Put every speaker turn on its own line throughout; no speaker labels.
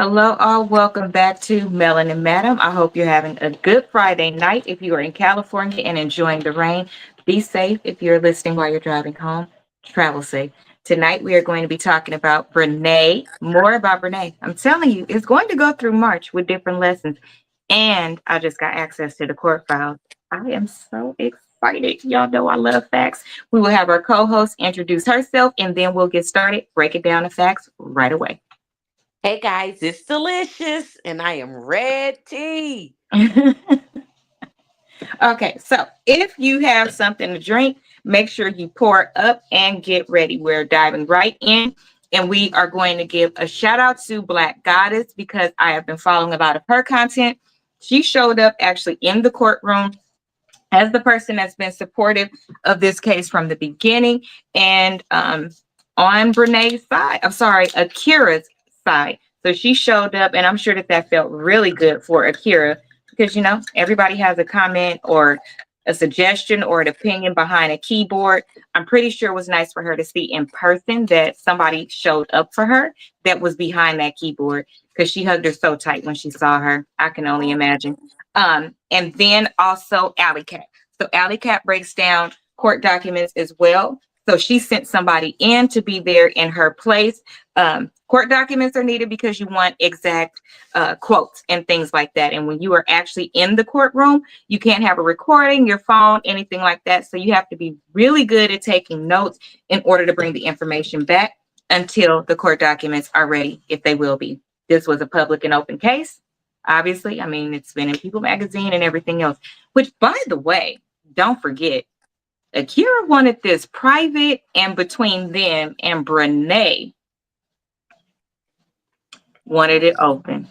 Hello, all. Welcome back to Melanin Madam. I hope you're having a good Friday night. If you are in California and enjoying the rain, be safe. If you're listening while you're driving home, travel safe. Tonight, we are going to be talking about Brenay, more about Brenay. I'm telling you, it's going to go through March with different lessons. And I just got access to the court files. I am so excited. Y'all know I love facts. We will have our co host introduce herself, and then we'll get started breaking down the facts right away.
Hey guys, it's delicious and I am ready.
Okay, so if you have something to drink, make sure you pour up and get ready. We're diving right in, and we are going to give a shout out to Black Goddess because I have been following a lot of her content. She showed up actually in the courtroom as the person that's been supportive of this case from the beginning and on Brenay's side. I'm sorry, Akira's side. So she showed up, and I'm sure that that felt really good for Akira because, everybody has a comment or a suggestion or an opinion behind a keyboard. I'm pretty sure it was nice for her to see in person that somebody showed up for her that was behind that keyboard because she hugged her so tight when she saw her. I can only imagine. And then also Alley Cat. So Alley Cat breaks down court documents as well. So she sent somebody in to be there in her place. Court documents are needed because you want exact quotes and things like that. And when you are actually in the courtroom, you can't have a recording, your phone, anything like that. So you have to be really good at taking notes in order to bring the information back until the court documents are ready, if they will be. This was a public and open case. Obviously, I mean, it's been in People magazine and everything else, which, by the way, don't forget, Akira wanted this private and between them, and Brenay wanted it open.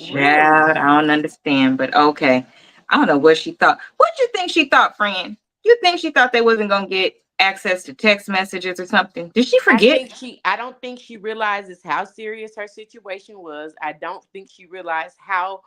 Really?
Child, I don't understand, but okay. I don't know what she thought. What you think she thought, friend? You think she thought they wasn't gonna get access to text messages or something? Did she forget?
I don't think she realizes how serious her situation was. I don't think she realized how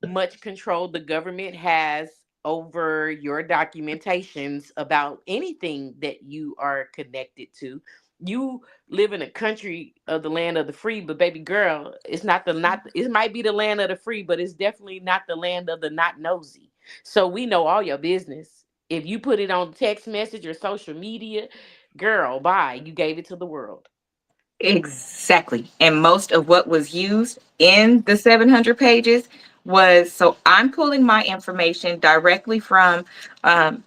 much control the government has over your documentations about anything that you are connected to. You live in a country of the land of the free, but baby girl, it's not it might be the land of the free, but it's definitely not the land of the not nosy. So we know all your business. If you put it on text message or social media, girl, bye. You gave it to the world.
Exactly. And most of what was used in the 700 pages was so I'm pulling my information directly from um,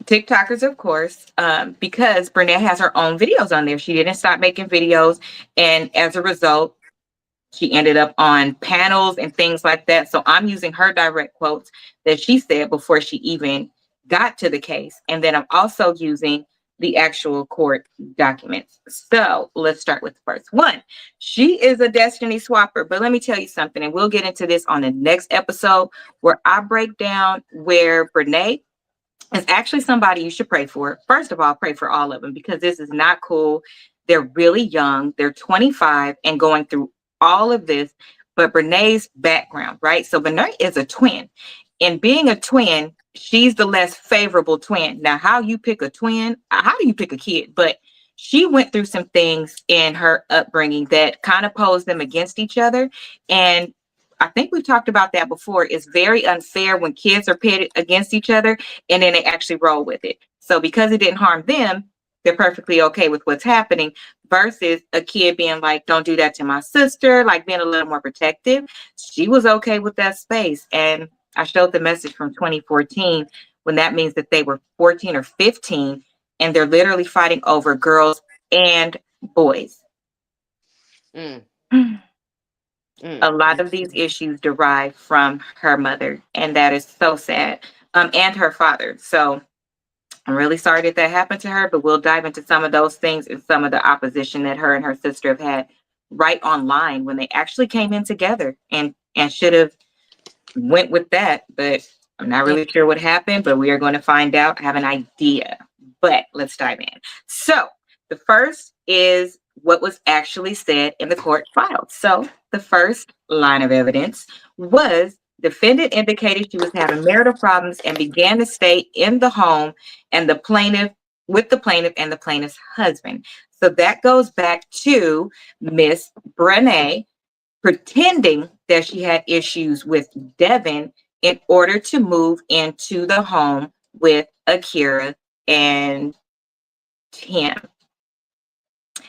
TikTokers, of course, because Brenay has her own videos on there. She didn't stop making videos. And as a result, she ended up on panels and things like that. So I'm using her direct quotes that she said before she even got to the case. And then I'm also using the actual court documents. So let's start with the first one. She is a destiny swapper, but let me tell you something, and we'll get into this on the next episode where I break down where Brenay is actually somebody you should pray for. First of all, pray for all of them because this is not cool. They're really young. They're 25 and going through all of this. But Brenay's background, right? So Brenay is a twin. And being a twin, she's the less favorable twin. Now, how you pick a twin, how do you pick a kid? But she went through some things in her upbringing that kind of posed them against each other. And I think we've talked about that before. It's very unfair when kids are pitted against each other and then they actually roll with it. So because it didn't harm them, they're perfectly okay with what's happening versus a kid being like, don't do that to my sister, like being a little more protective. She was okay with that space. And I showed the message from 2014 when that means that they were 14 or 15 and they're literally fighting over girls and boys.
Mm,
A
mm.
lot of these issues derive from her mother, and that is so sad, and her father. So I'm really sorry that that happened to her, but we'll dive into some of those things and some of the opposition that her and her sister have had right online when they actually came in together and should have went with that. But I'm not really sure what happened, but we are going to find out. I have an idea, but let's dive in. So the first is what was actually said in the court file. So the first line of evidence was defendant indicated she was having marital problems and began to stay in the home and the plaintiff with the plaintiff and the plaintiff's husband. So that goes back to Miss Brenay pretending that she had issues with Devon in order to move into the home with Akira and Tim.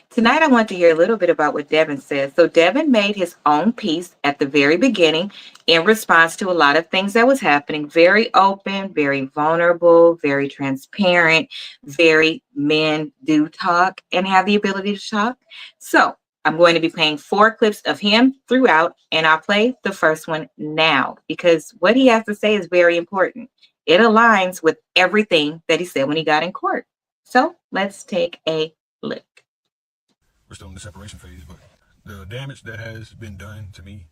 Tonight, I want to hear a little bit about what Devon says. So, Devon made his own piece at the very beginning in response to a lot of things that was happening. Very open, very vulnerable, very transparent, very men do talk and have the ability to talk. So, I'm going to be playing 4 clips of him throughout, and I'll play the first one now because what he has to say is very important. It aligns with everything that he said when he got in court. So, let's take a look.
We're still in the separation phase, but the damage that has been done to me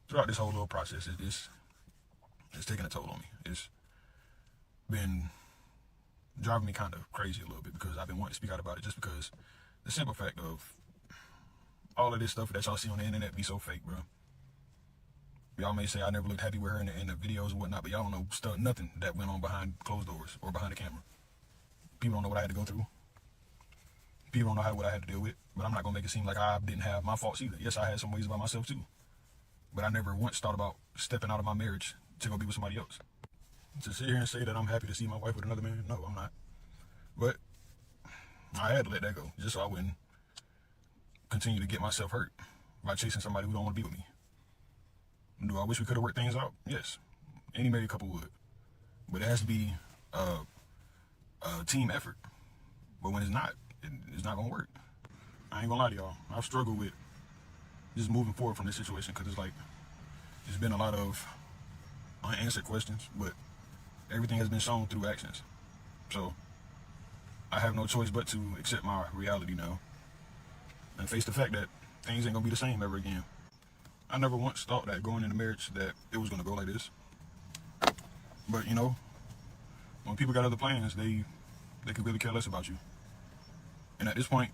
throughout this whole little process is taking a toll on me. It's been driving me kind of crazy a little bit because I've been wanting to speak out about it just because the simple fact of all of this stuff that y'all see on the internet be so fake, bro. Y'all may say I never looked happy with her in the videos and whatnot, but y'all don't know nothing that went on behind closed doors or behind the camera. People don't know what I had to go through. People don't know what I had to deal with, but I'm not going to make it seem like I didn't have my faults either. Yes, I had some ways about myself too, but I never once thought about stepping out of my marriage to go be with somebody else. To sit here and say that I'm happy to see my wife with another man, no, I'm not. But I had to let that go just so I wouldn't continue to get myself hurt by chasing somebody who don't want to be with me. Do I wish we could have worked things out? Yes. Any married couple would. But it has to be a team effort. But when it's not, it's not going to work. I ain't going to lie to y'all. I've struggled with just moving forward from this situation because it's been a lot of unanswered questions, but everything has been shown through actions. So I have no choice but to accept my reality now and face the fact that things ain't going to be the same ever again. I never once thought that going into marriage that it was going to go like this. But, you know, when people got other plans, they could really care less about you. And at this point,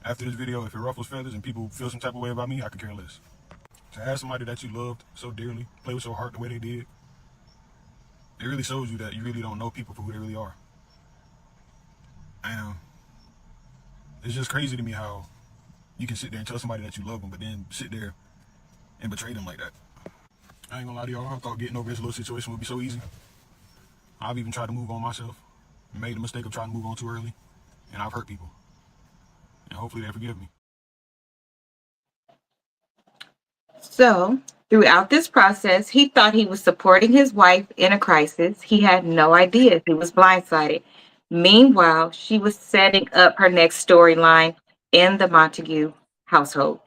after this video, if it ruffles feathers and people feel some type of way about me, I could care less. To have somebody that you loved so dearly play with your heart the way they did, it really shows you that you really don't know people for who they really are. And it's just crazy to me how you can sit there and tell somebody that you love them, but then sit there and betray them like that. I ain't gonna lie to y'all, I thought getting over this little situation would be so easy. I've even tried to move on myself, made the mistake of trying to move on too early, and I've hurt people. And hopefully they forgive me.
So, throughout this process, he thought he was supporting his wife in a crisis. He had no idea. He was blindsided. Meanwhile, she was setting up her next storyline in the Montague household.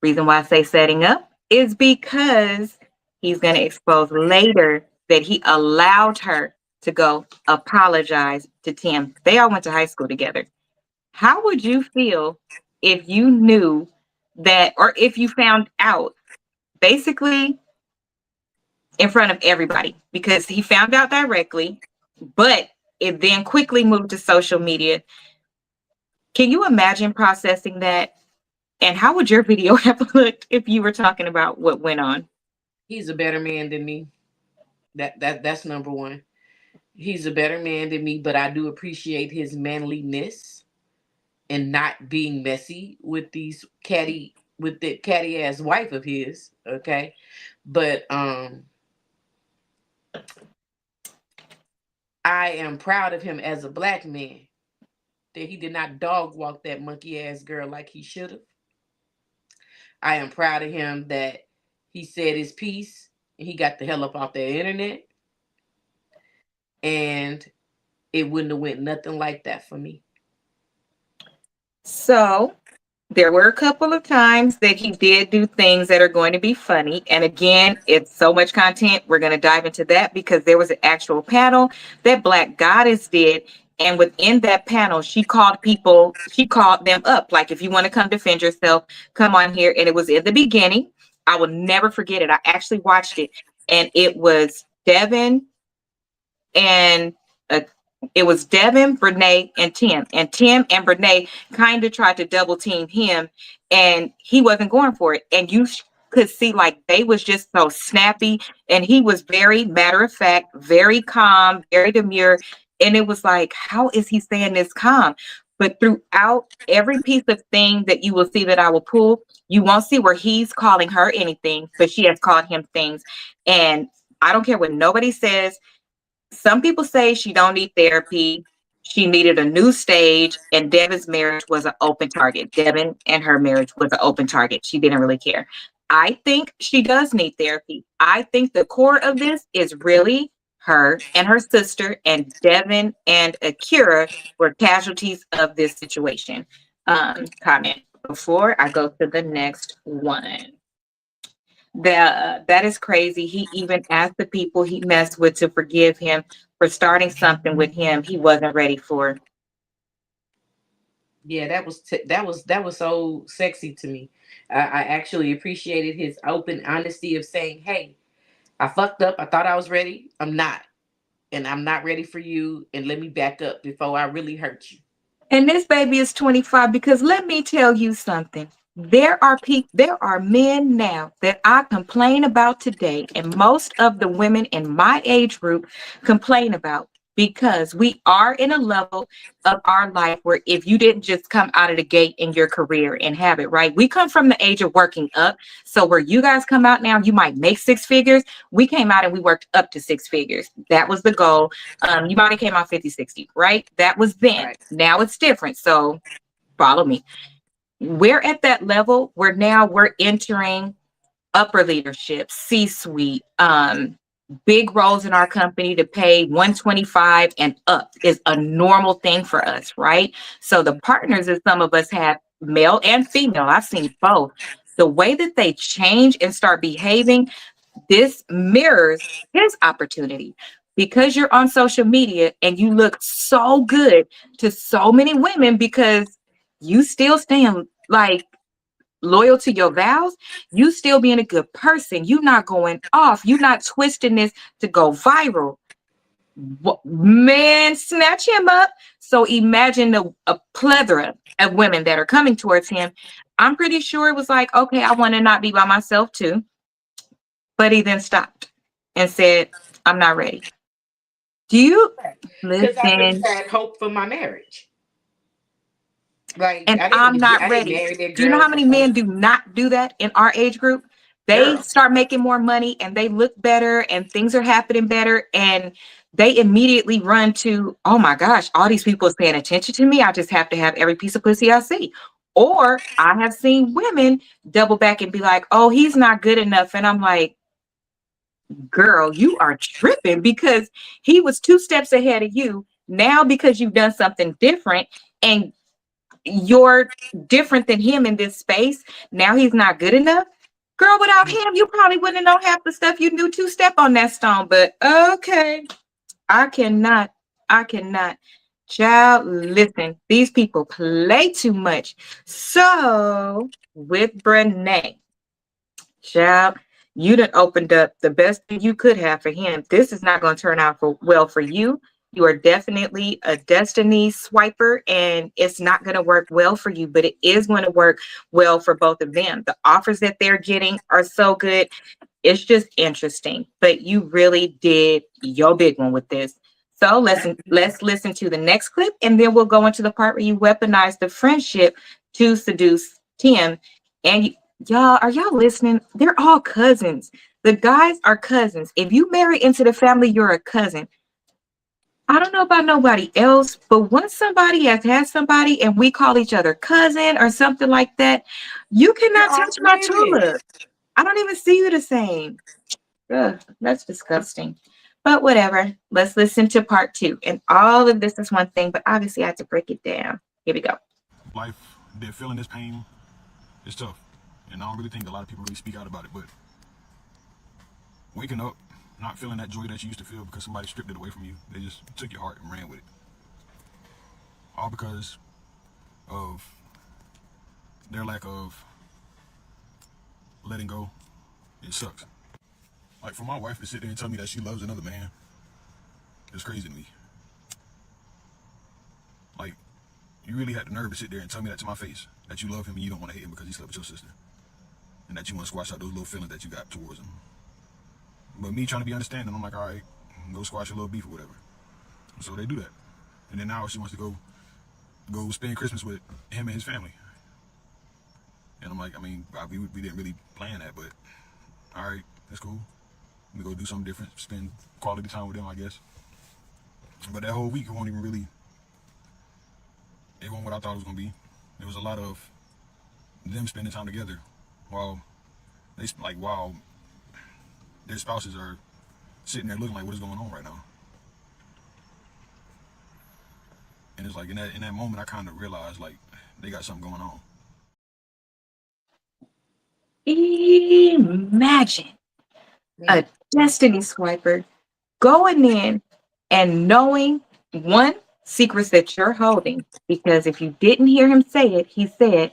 Reason why I say setting up is because he's going to expose later that he allowed her to go apologize to Tim. They all went to high school together. How would you feel if you knew that, or if you found out basically in front of everybody? Because he found out directly, but it then quickly moved to social media. Can you imagine processing that? And how would your video have looked if you were talking about what went on?
He's a better man than me. That's number one. He's a better man than me, but I do appreciate his manliness and not being messy with the catty ass wife of his. Okay. But I am proud of him as a black man that he did not dog walk that monkey ass girl like he should have. I am proud of him that he said his piece and he got the hell up off the internet. And it wouldn't have went nothing like that for me.
So there were a couple of times that he did do things that are going to be funny. And again, it's so much content. We're going to dive into that because there was an actual panel that Black Goddess did. And within that panel, she called them up. Like, if you want to come defend yourself, come on here. And it was in the beginning. I will never forget it. I actually watched it. And it was Devon and Brenay, and Tim. And Tim and Brenay kind of tried to double team him, and he wasn't going for it. And you could see like they was just so snappy, and he was very matter of fact, very calm, very demure. And it was like, how is he staying this calm? But throughout every piece of thing that you will see that I will pull, you won't see where he's calling her anything, but she has called him things. And I don't care what nobody says. Some people say she don't need therapy. She needed a new stage, and Devon's marriage was an open target. Devon and her marriage was an open target. She didn't really care. I think she does need therapy. I think the core of this is really her and her sister, and Devon and Akira were casualties of this situation. Comment before I go to the next one. That is crazy. He even asked the people he messed with to forgive him for starting something with him he wasn't ready for.
Yeah, that was so sexy to me. I actually appreciated his open honesty of saying, "Hey, I fucked up. I thought I was ready. I'm not, and I'm not ready for you. And let me back up before I really hurt you."
And this baby is 25 because let me tell you something. There are men now that I complain about today, and most of the women in my age group complain about because we are in a level of our life where if you didn't just come out of the gate in your career and have it right, we come from the age of working up. So where you guys come out now, you might make six figures. We came out and we worked up to six figures. That was the goal. You might have came out 50, 60, right? That was then.
Right.
Now it's different. So follow me. We're at that level where now we're entering upper leadership, C-suite, big roles in our company to pay 125 and up is a normal thing for us, right? So the partners that some of us have, male and female, I've seen both. The way that they change and start behaving, this mirrors his opportunity because you're on social media and you look so good to so many women because you still staying like loyal to your vows, you still being a good person, you not going off, you not twisting this to go viral. Man, snatch him up. So imagine a plethora of women that are coming towards him. I'm pretty sure it was like, okay, I want to not be by myself too. But he then stopped and said, I'm not ready. Do you
Because I really
listen?
had hope for my marriage. Like
And I'm not
I didn't
ready.
marry that
Do you know
girl
how
for
many
fun.
men do not do that in our age group? They
Girl,
start making more money and they look better and things are happening better. And they immediately run to, oh my gosh, all these people is paying attention to me. I just have to have every piece of pussy I see. Or I have seen women double back and be like, oh, he's not good enough. And I'm like, girl, you are tripping because he was two steps ahead of you. Now, because you've done something different and you're different than him in this space, now he's not good enough. Girl, without him, you probably wouldn't know half the stuff you knew to step on that stone. But okay, I cannot. I cannot. Child, listen, these people play too much. So, with Brenay, child, you done opened up the best thing you could have for him. This is not going to turn out well for you. You are definitely a destiny swiper, and it's not going to work well for you, but it is going to work well for both of them. The offers that they're getting are so good. It's just interesting, but you really did your big one with this. So let's listen to the next clip, and then we'll go into the part where you weaponize the friendship to seduce Tim. And y'all, are y'all listening? They're all cousins. The guys are cousins. If you marry into the family, you're a cousin. I don't know about nobody else, but once somebody has had somebody and we call each other cousin or something like that, you
you're
cannot
off
touch my
limits.
tulip. I don't even see you the same. Ugh, that's disgusting. But whatever. Let's listen to part two. And all of this is one thing, but obviously I have to break it down. Here we go.
Life, they're feeling this pain. It's tough. And I don't really think a lot of people really speak out about it, but waking up, not feeling that joy that you used to feel because somebody stripped it away from you. They just took your heart and ran with it. All because of their lack of letting go. It sucks. Like for my wife to sit there and tell me that she loves another man, it's crazy to me. Like, you really had the nerve to sit there and tell me that to my face, that you love him and you don't want to hate him because he slept with your sister, and that you want to squash out those little feelings that you got towards him. But me trying to be understanding, I'm like, all right, go squash your little beef or whatever. So they do that. And then now she wants to go go spend Christmas with him and his family. And I'm like, I mean, we didn't really plan that, but all right, that's cool. We go do something different, spend quality time with them, I guess. But that whole week, it wasn't what I thought it was gonna be. There was a lot of them spending time together while while their spouses are sitting there looking like, what is going on right now? And it's like in that moment, I kind of realized like they got something going on.
Imagine a destiny swiper going in and knowing one secrets that you're holding. Because if you didn't hear him say it, he said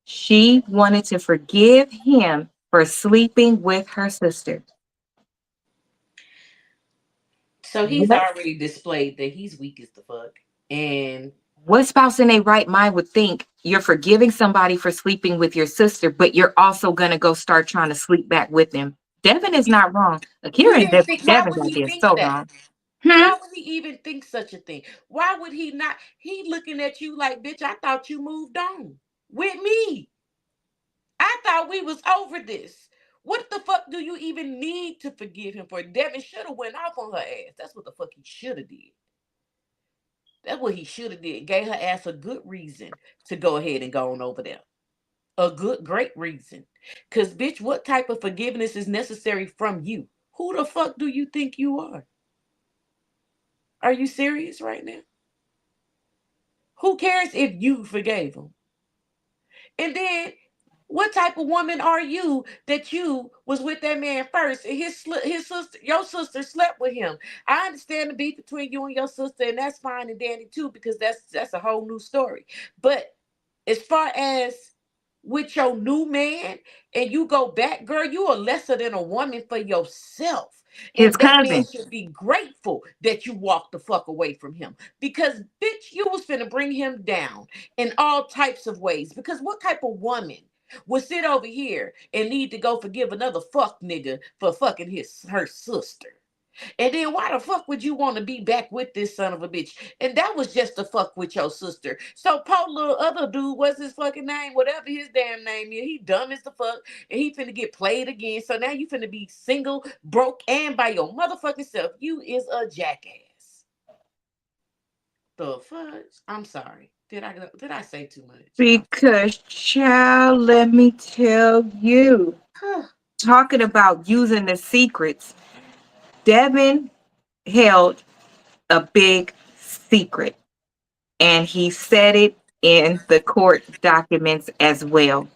she wanted to forgive him for sleeping with her sister.
So he's
What,
already displayed that he's weak as the fuck. And
what spouse in a right mind would think you're forgiving somebody for sleeping with your sister, but you're also going to go start trying to sleep back with them? Devon is not wrong.
you
Akira and
didn't think, why
Devon
would
got
he
this
think
so
that?
wrong.
Why would he even think such a thing? Why would he not? He looking at you like, bitch, I thought you moved on with me. I thought we was over this. What the fuck do you even need to forgive him for? Devin should have went off on her ass. That's what the fuck he should have did. That's what he should have did. Gave her ass a good reason to go ahead and go on over there. A good, great reason. Because, bitch, what type of forgiveness is necessary from you? Who the fuck do you think you are? Are you serious right now? Who cares if you forgave him? And then, what type of woman are you that you was with that man first and his sister, your sister slept with him? I understand the beef between you and your sister, and that's fine and dandy too, because that's a whole new story. But as far as with your new man and you go back, girl, you are lesser than a woman for yourself.
His
And that man
cousin.
should be grateful that you walked the fuck away from him. Because, bitch, you was finna bring him down in all types of ways. Because what type of woman would sit over here and need to go forgive another fuck nigga for fucking her sister? And then why the fuck would you want to be back with this son of a bitch? And that was just to fuck with your sister. So poor little other dude, what's his fucking name? Whatever his damn name is, he dumb as the fuck, and he finna get played again. So now you finna be single, broke, and by your motherfucking self. You is a jackass. The fuck? I'm sorry. Did I say too much?
Because, child, let me tell you, talking about using the secrets, Devin held a big secret, and he said it in the court documents as well.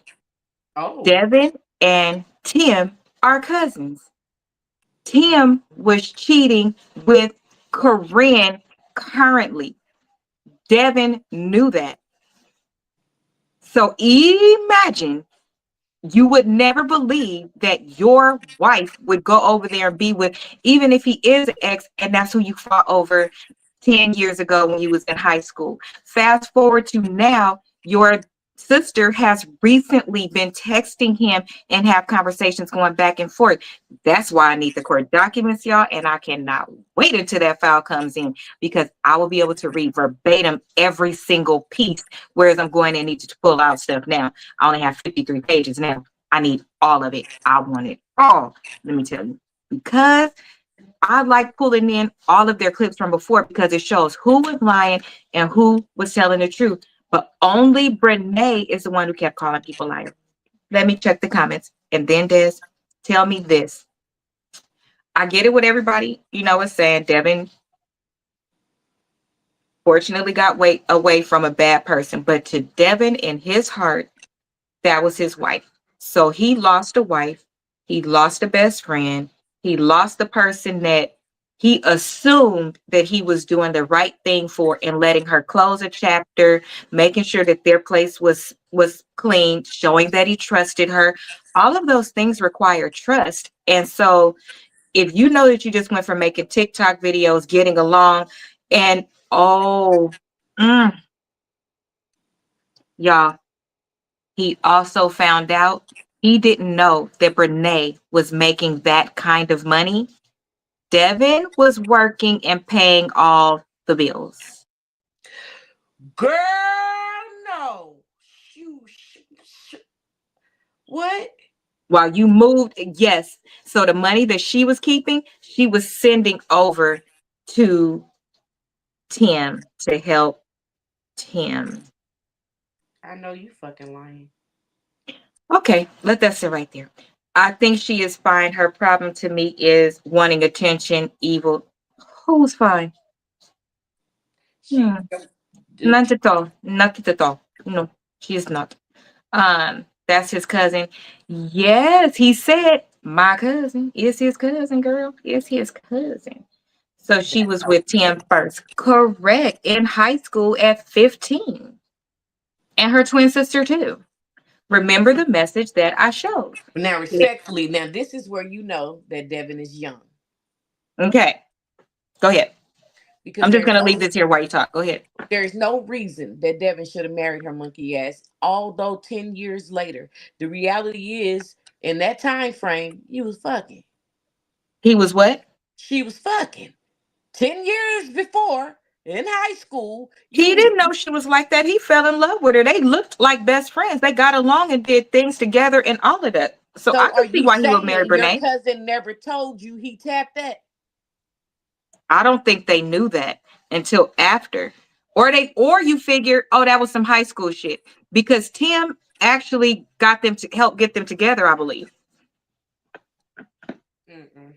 Oh.
Devin and Tim are cousins. Tim was cheating with Corinne currently. Devin knew that. So imagine, you would never believe that your wife would go over there and be with, even if he is an ex, and that's who you fought over 10 years ago when you was in high school. Fast forward to now, your sister has recently been texting him and have conversations going back and forth. That's why I need the court documents, y'all, and I cannot wait until that file comes in, because I will be able to read verbatim every single piece, whereas I'm going and need to pull out stuff now. I only have 53 pages now. I need all of it. I want it all, let me tell you, because I like pulling in all of their clips from before, because it shows who was lying and who was telling the truth. But only Brenay is the one who kept calling people liars. Let me check the comments. And then Des, tell me this. I get it what everybody, is saying. Devin fortunately got away from a bad person. But to Devin, in his heart, that was his wife. So he lost a wife. He lost a best friend. He lost the person that he assumed that he was doing the right thing for, and letting her close a chapter, making sure that their place was clean, showing that he trusted her. All of those things require trust. And so if you know that you just went from making TikTok videos, getting along, and y'all, he also found out, he didn't know that Brenay was making that kind of money. Devin was working and paying all the bills.
Girl, no. What?
While you moved, yes. So the money that she was keeping, she was sending over to Tim to help Tim.
I know you fucking lying.
Okay, let that sit right there. I think she is fine. Her problem to me is wanting attention, evil. Who's fine?
She
Hmm. Not at all. Not at all. No, she is not. That's his cousin. Yes, he said my cousin is his cousin, girl. Is his cousin. So she
that's
was
so
with Tim first. Correct. In high school at 15. And her twin sister too. Remember the message that I showed.
now
Yeah.
respectfully, now this is where you know that Devon is young.
Okay. Go ahead.
Because
I'm just gonna leave this here while you talk. Go ahead.
there's no reason that Devon should have married her monkey ass. Although 10 years later, the reality is in that time frame, you was fucking.
He was what?
She was fucking. 10 years before in high school,
He
you
didn't know she was like that. He fell in love with her. They looked like best friends. They got along and did things together and all of that. So I
so are
can see
you
why he would marry
saying your
Brenay.
cousin never told you he tapped that?
I don't think they knew that until after. Or you figure, oh, that was some high school shit. Because Tim actually got them to help get them together, I believe.
Mm-mm.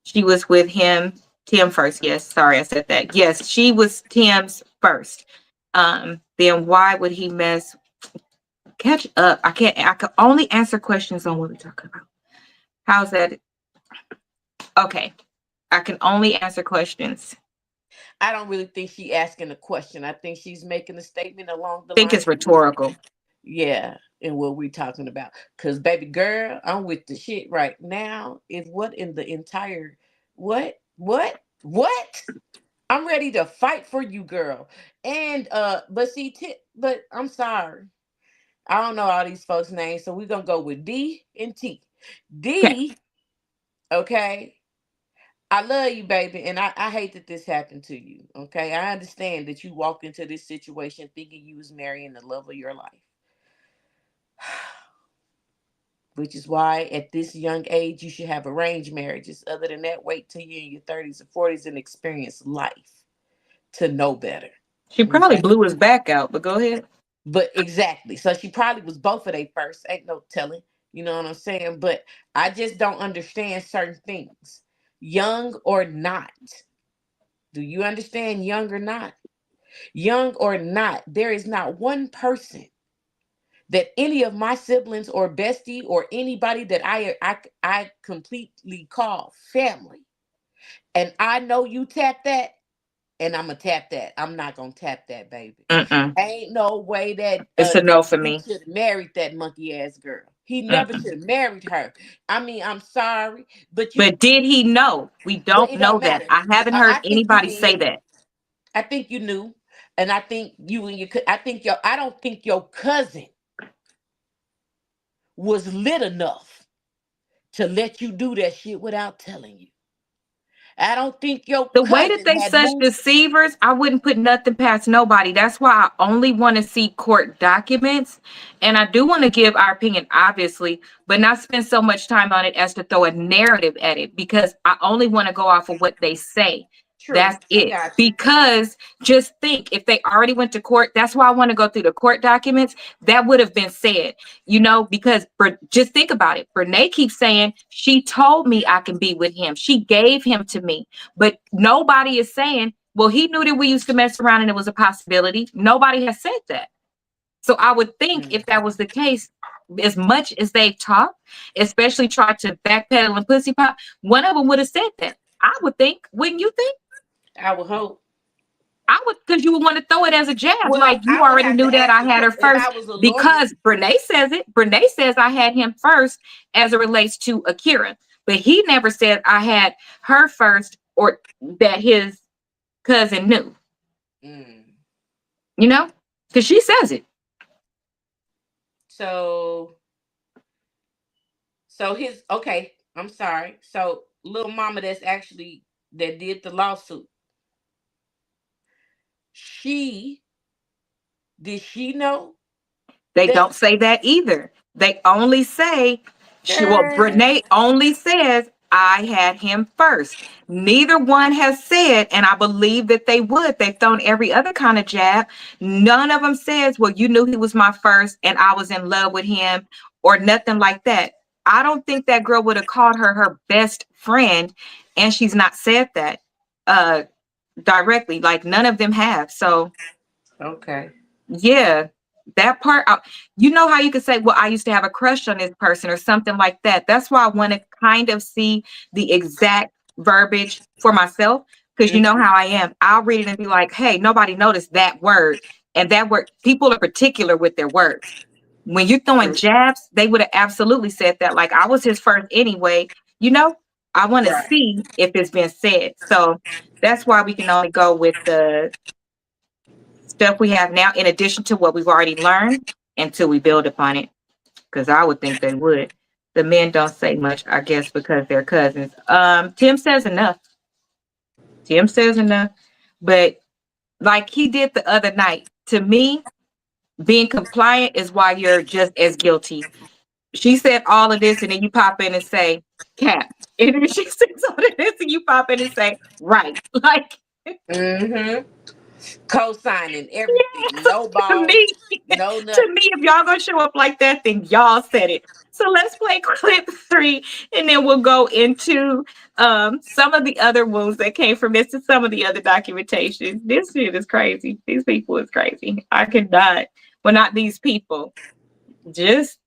She was with him, Tim first. Yes, sorry, I said that. Yes, she was Tim's first. Then why would he mess? Catch up. I can't. I can only answer questions on what we're talking about. How's that? Okay, I can only answer questions.
I don't really think she asking a question. I think she's making a statement along the
I think
line.
it's rhetorical.
Yeah, and what we talking about. Cause baby girl, I'm with the shit right now. Is what in the entire what? I'm ready to fight for you, girl. And but see, but I'm sorry. I don't know all these folks' names, so we're gonna go with D and T.
Okay,
D, okay. I love you, baby, and I hate that this happened to you. Okay. I understand that you walked into this situation thinking you was marrying the love of your life. Which is why at this young age you should have arranged marriages. Other than that, wait till you're in your 30s or 40s and experience life to know better.
she probably
Okay.
blew his back out. But go ahead.
But exactly. So she probably was both of they first. Ain't no telling. You know what I'm saying? But I just don't understand certain things. Young or not. Do you understand young or not? Young or not, there is not one person that any of my siblings or bestie or anybody that I completely call family. And I know you tap that, and I'm gonna tap that. I'm not gonna tap that, baby.
Mm-mm.
Ain't no way that
It's a no for
he
me.
should have married that monkey ass girl. He never
Mm-mm.
should have married her. I mean, I'm sorry, but you.
But did he know? We
But
don't
it
know
don't
that.
matter.
I haven't
I
heard
think you
anybody say
did.
that.
I think you knew, and I think you and your. I think your. I don't think your cousin was lit enough to let you do that shit without telling you. I don't think your
The way that
cousin
they
had
such
moved.
deceivers, I wouldn't put nothing past nobody. That's why I only want to see court documents. And I do want to give our opinion, obviously, but not spend so much time on it as to throw a narrative at it because I only want to go off of what they say.
True,
That's
I
it.
got you.
Because just think if they already went to court, that's why I want to go through the court documents. That would have been said, because just think about it. Brenay keeps saying, she told me I can be with him. She gave him to me. But nobody is saying, well, he knew that we used to mess around and it was a possibility. Nobody has said that. So I would think if that was the case, as much as they've talked, especially tried to backpedal and pussy pop, one of them would have said that. I would think, wouldn't you think?
I would hope.
I would, because you would want to throw it as a jab, like
Well,
you
I would
already
have
knew
to
that
ask
I
the
had her
if I
first,
was a lawyer.
because Brenay says it. Brenay says I had him first as it relates to Akira, but he never said I had her first or that his cousin knew,
Mm.
you know, because she says it.
So, his okay. I'm sorry. So, little mama that's actually that did the lawsuit. She Did she know
They
that?
don't say that either. They only say,
Girl.
Brenay only says, I had him first. Neither one has said, and I believe that they would. They've thrown every other kind of jab. None of them says, well, you knew he was my first and I was in love with him or nothing like that. I don't think that girl would have called her best friend, and she's not said that uh, directly. Like none of them have. So
Okay.
yeah, that part, you know how you could say, well, I used to have a crush on this person or something like that. That's why I want to kind of see the exact verbiage for myself, because you know how I am. I'll read it and be like, hey, nobody noticed that word. And that word, people are particular with their words. When you're throwing jabs, they would have absolutely said that. Like, I was his first anyway. You know, I want to
Right.
see if it's been said. So that's why we can only go with the stuff we have now, in addition to what we've already learned, until we build upon it. Because I would think they would. The men don't say much, I guess, because they're cousins. Tim says enough. Tim says enough. But like he did the other night, to me, being compliant is why you're just as guilty. She said all of this, and then you pop in and say, Cap. And then she says all of this, and you pop in and say, right. Like,
Mm-hmm. Co-signing everything. No
to
boss.
me,
No
to me,
nothing.
if y'all gonna show up like that, then y'all said it. So let's play clip 3, and then we'll go into some of the other wounds that came from this and some of the other documentation. This shit is crazy. These people is crazy. I could not. Well, not these people. Just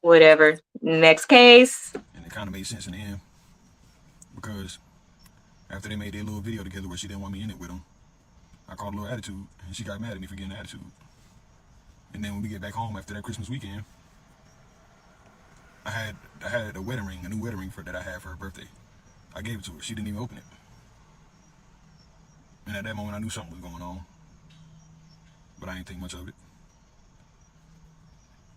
whatever. Next case.
And it kind of made sense in the end because after they made their little video together where she didn't want me in it with them, I called a little attitude, and she got mad at me for getting the attitude. And then when we get back home after that Christmas weekend, I had a wedding ring, a new wedding ring that I had for her birthday. I gave it to her. She didn't even open it. And at that moment, I knew something was going on, but I didn't think much of it.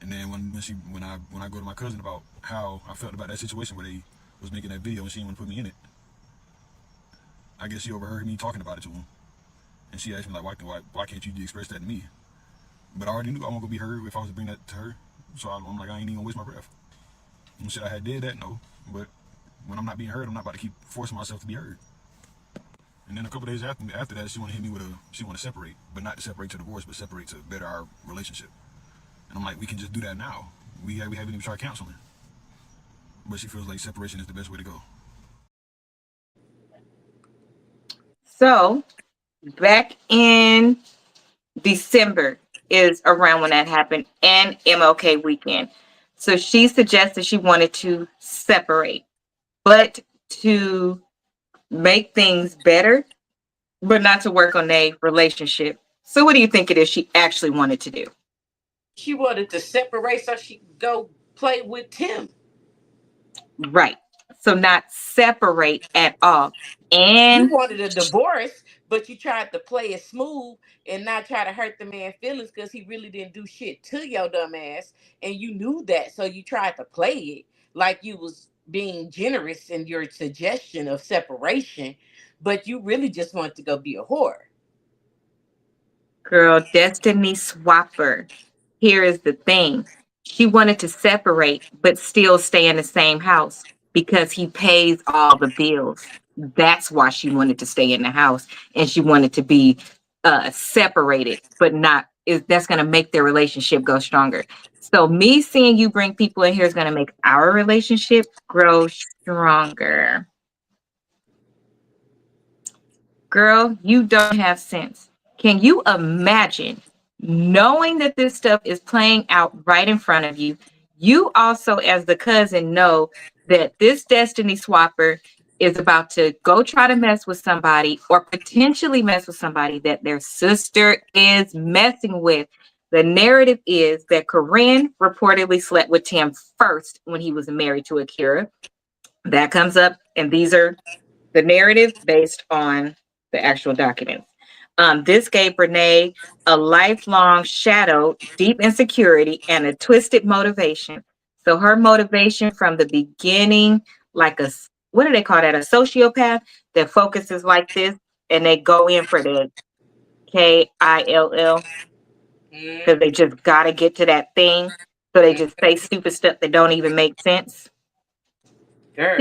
And then when I go to my cousin about how I felt about that situation where they was making that video and she didn't want to put me in it, I guess she overheard me talking about it to him, and she asked me like, why can't you express that to me? But I already knew I wasn't gonna be heard if I was to bring that to her, so I'm like, I ain't even gonna waste my breath. And should I had did that? No, but when I'm not being heard, I'm not about to keep forcing myself to be heard. And then a couple days after that, she want to hit me with she want to separate, but not to separate to divorce, but separate to better our relationship. And I'm like, we can just do that now. We haven't even tried counseling. But she feels like separation is the best way to go.
So back in December is around when that happened, and MLK weekend. So she suggested she wanted to separate, but to make things better, but not to work on a relationship. So what do you think it is she actually wanted to do?
She wanted to separate so she could go play with Tim.
Right. So not separate at all.
You
And
wanted a divorce, but you tried to play it smooth and not try to hurt the man's feelings because he really didn't do shit to your dumb ass. And you knew that. So you tried to play it like you was being generous in your suggestion of separation, but you really just wanted to go be a whore.
girl, Destiny Swapper. Here is the thing. She wanted to separate, but still stay in the same house because he pays all the bills. That's why she wanted to stay in the house, and she wanted to be separated, but not is that's going to make their relationship go stronger. So me seeing you bring people in here is going to make our relationship grow stronger. Girl, you don't have sense. Can you imagine knowing that this stuff is playing out right in front of you? You also, as the cousin, know that this destiny swapper is about to go try to mess with somebody or potentially mess with somebody that their sister is messing with. The narrative is that Corinne reportedly slept with Tim first when he was married to Akira. That comes up, and these are the narrative based on the actual documents. This gave Brenay a lifelong shadow, deep insecurity, and a twisted motivation. So her motivation from the beginning, like what do they call that? A sociopath that focuses like this, and they go in for the KILL. because they just gotta get to that thing. So they just say stupid stuff that don't even make sense.
Girl.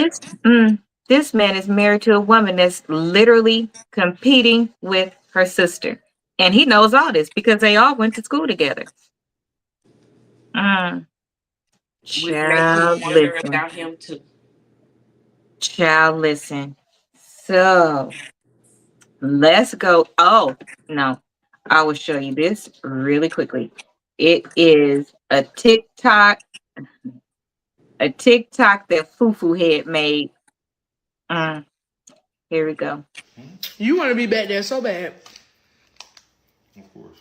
This man is married to a woman that's literally competing with her sister. And he knows all this because they all went to school together. Mm.
Which makes me
Child,
wonder
listen.
about him too.
Child, listen. So let's go. Oh, no. I will show you this really quickly. It is a TikTok that Fufu had made. Here we go.
You want to be back there so bad.
Of course.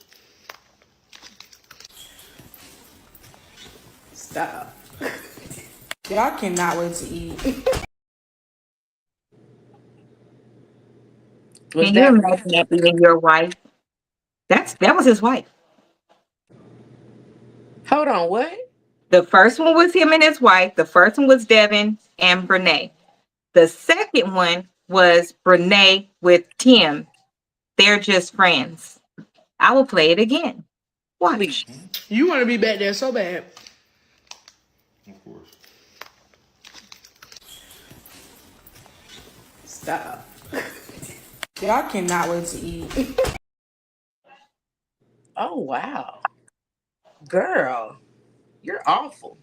Stop. Y'all cannot wait to eat.
Was
Can you
that
imagine that being your wife? That was his wife.
hold on, what?
The first one was him and his wife. The first one was Devon and Brenay. The second one was Brenay with Tim. They're just friends. I will play it again. Watch.
You want to be back there so bad.
Of course.
Stop. Y'all cannot wait to eat.
Oh wow. Girl, you're awful.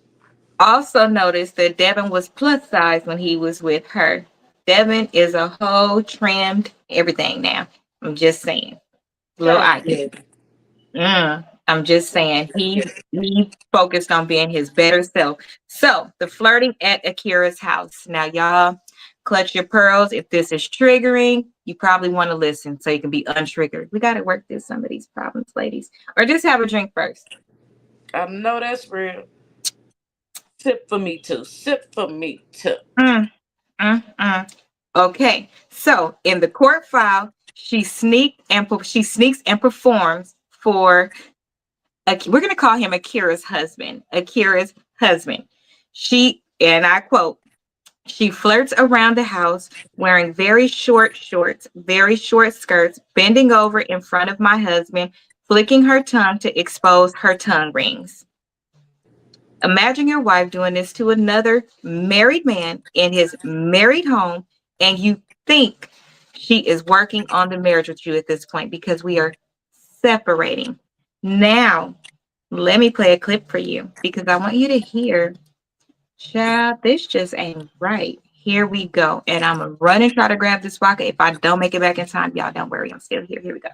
Also notice that Devon was plus size when he was with her. Devon is a whole trimmed everything now. I'm just saying. Little eye. I'm just saying he focused on being his better self. So the flirting at Akira's house. Now y'all clutch your pearls. If this is triggering, you probably want to listen so you can be untriggered. We got to work through some of these problems, ladies. Or just have a drink first.
I know that's real. Sip for me too. Sip for me too.
Okay, so in the court file, she sneaks and performs for. We're going to call him Akira's husband. Akira's husband. She, and I quote, she flirts around the house wearing very short shorts, very short skirts, bending over in front of my husband, flicking her tongue to expose her tongue rings. Imagine your wife doing this to another married man in his married home, and you think she is working on the marriage with you at this point because we are separating. Now, let me play a clip for you because I want you to hear, child, this just ain't right. Here we go. And I'm going to run and try to grab this rocket. If I don't make it back in time, y'all don't worry. I'm still here. Here we go.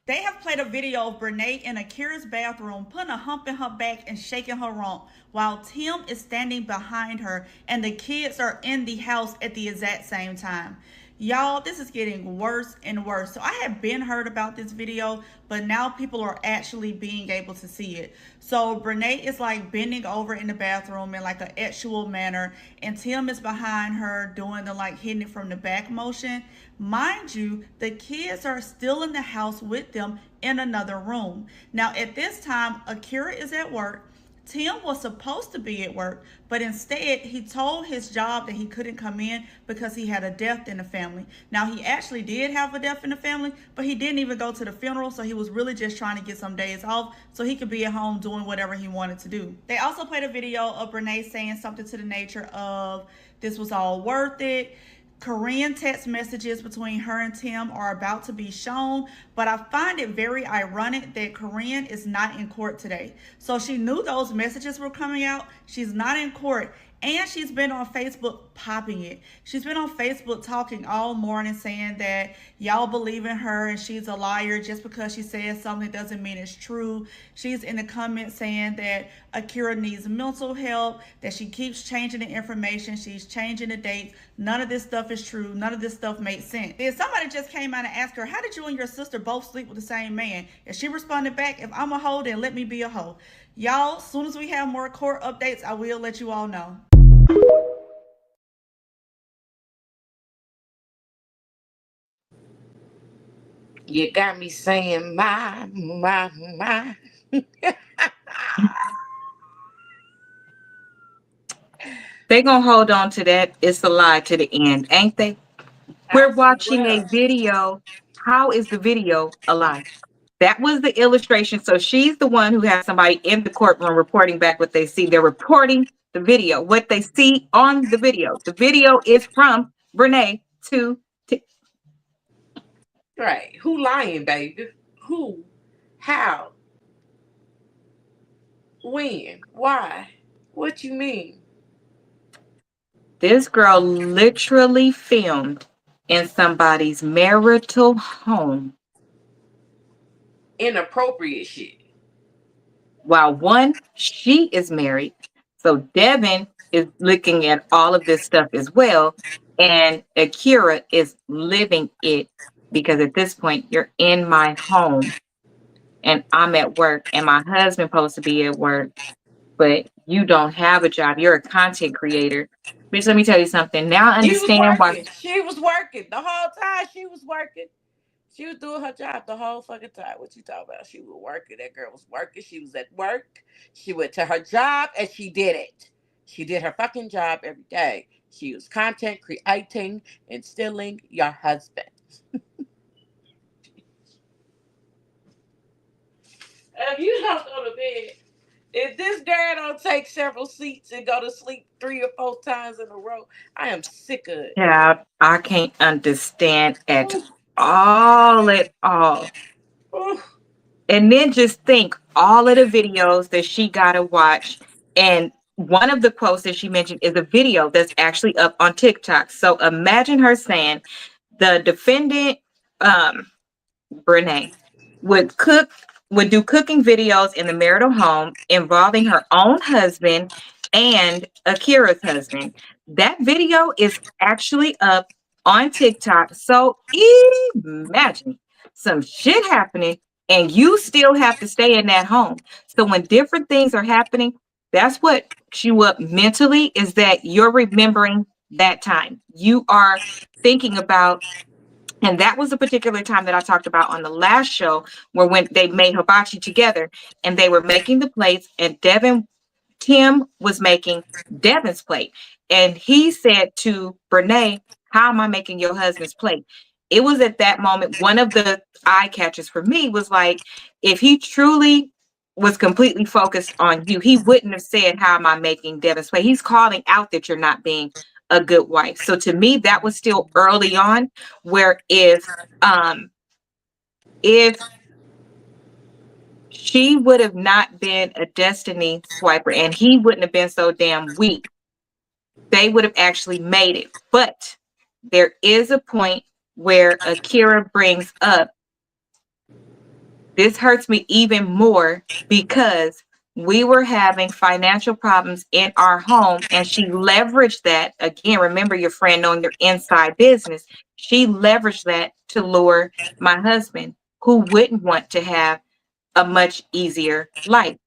They have played a video of Brenay in Akira's bathroom, putting a hump in her back and shaking her rump, while Tim is standing behind her and the kids are in the house at the exact same time. Y'all, this is getting worse and worse. So I had been heard about this video, but now people are actually being able to see it. So Brenay is like bending over in the bathroom in like an actual manner, and Tim is behind her doing the like hitting it from the back motion. Mind you, the kids are still in the house with them in another room. Now at this time, Akira is at work. Tim was supposed to be at work, but instead he told his job that he couldn't come in because he had a death in the family. Now he actually did have a death in the family, but he didn't even go to the funeral, so he was really just trying to get some days off so he could be at home doing whatever he wanted to do. They also played a video of Brenay saying something to the nature of, "This was all worth it." Korean text messages between her and Tim are about to be shown, but I find it very ironic that Korean is not in court today. So she knew those messages were coming out. She's not in court, and she's been on Facebook popping it. She's been on Facebook talking all morning saying that y'all believe in her and she's a liar. Just because she says something doesn't mean it's true. She's in the comments saying that Akira needs mental help, that she keeps changing the information, she's changing the dates. None of this stuff is true. None of this stuff makes sense. Then somebody just came out and asked her, how did you and your sister both sleep with the same man? And she responded back, if I'm a hoe, then let me be a hoe. Y'all, as soon as we have more court updates, I will let you all know.
You got me saying my.
They're going to hold on to that. It's a lie to the end, ain't they? We're watching a video. How is the video a lie? That was the illustration. So she's the one who has somebody in the courtroom reporting back what they see. They're reporting the video, what they see on the video. The video is from Brenay to
Right. Who lying, baby? Who? How? When? Why? What you mean?
this girl literally filmed in somebody's marital home
Inappropriate shit.
while one, she is married. So Devon is looking at all of this stuff as well. And Akira is living it because at this point, you're in my home and I'm at work and my husband supposed to be at work, but you don't have a job. You're a content creator. Bitch, let me tell you something. Now I
She was
understand why.
working. She was working the whole time. She was working. She was doing her job the whole fucking time. What you talking about? She was working. That girl was working. She was at work. She went to her job and she did it. She did her fucking job every day. She was content creating and stealing your husband. If you don't go to bed, if this girl don't take several seats and go to sleep 3 or 4 times in a row, I am sick of it.
Yeah, I can't understand at all at all.
Ooh.
And then just think all of the videos that she got to watch. And one of the quotes that she mentioned is a video that's actually up on TikTok. So imagine her saying the defendant, Brenay, would do cooking videos in the marital home involving her own husband and Akira's husband. That video is actually up on TikTok. So imagine some shit happening and you still have to stay in that home. So when different things are happening, that's what you up mentally, is that you're remembering that time. You are thinking about, and that was a particular time that I talked about on the last show, where when they made hibachi together and they were making the plates, and Tim was making Devon's plate. And he said to Brenay, how am I making your husband's plate? It was at that moment, one of the eye catchers for me was like, if he truly was completely focused on you, he wouldn't have said, how am I making Devon's plate? He's calling out that you're not being a good wife. So to me, that was still early on, where if she would have not been a destiny swiper and he wouldn't have been so damn weak, they would have actually made it. But there is a point where Akira brings up, this hurts me even more because we were having financial problems in our home and she leveraged that. Again, remember your friend knowing your inside business. She leveraged that to lure my husband, who wouldn't want to have a much easier life.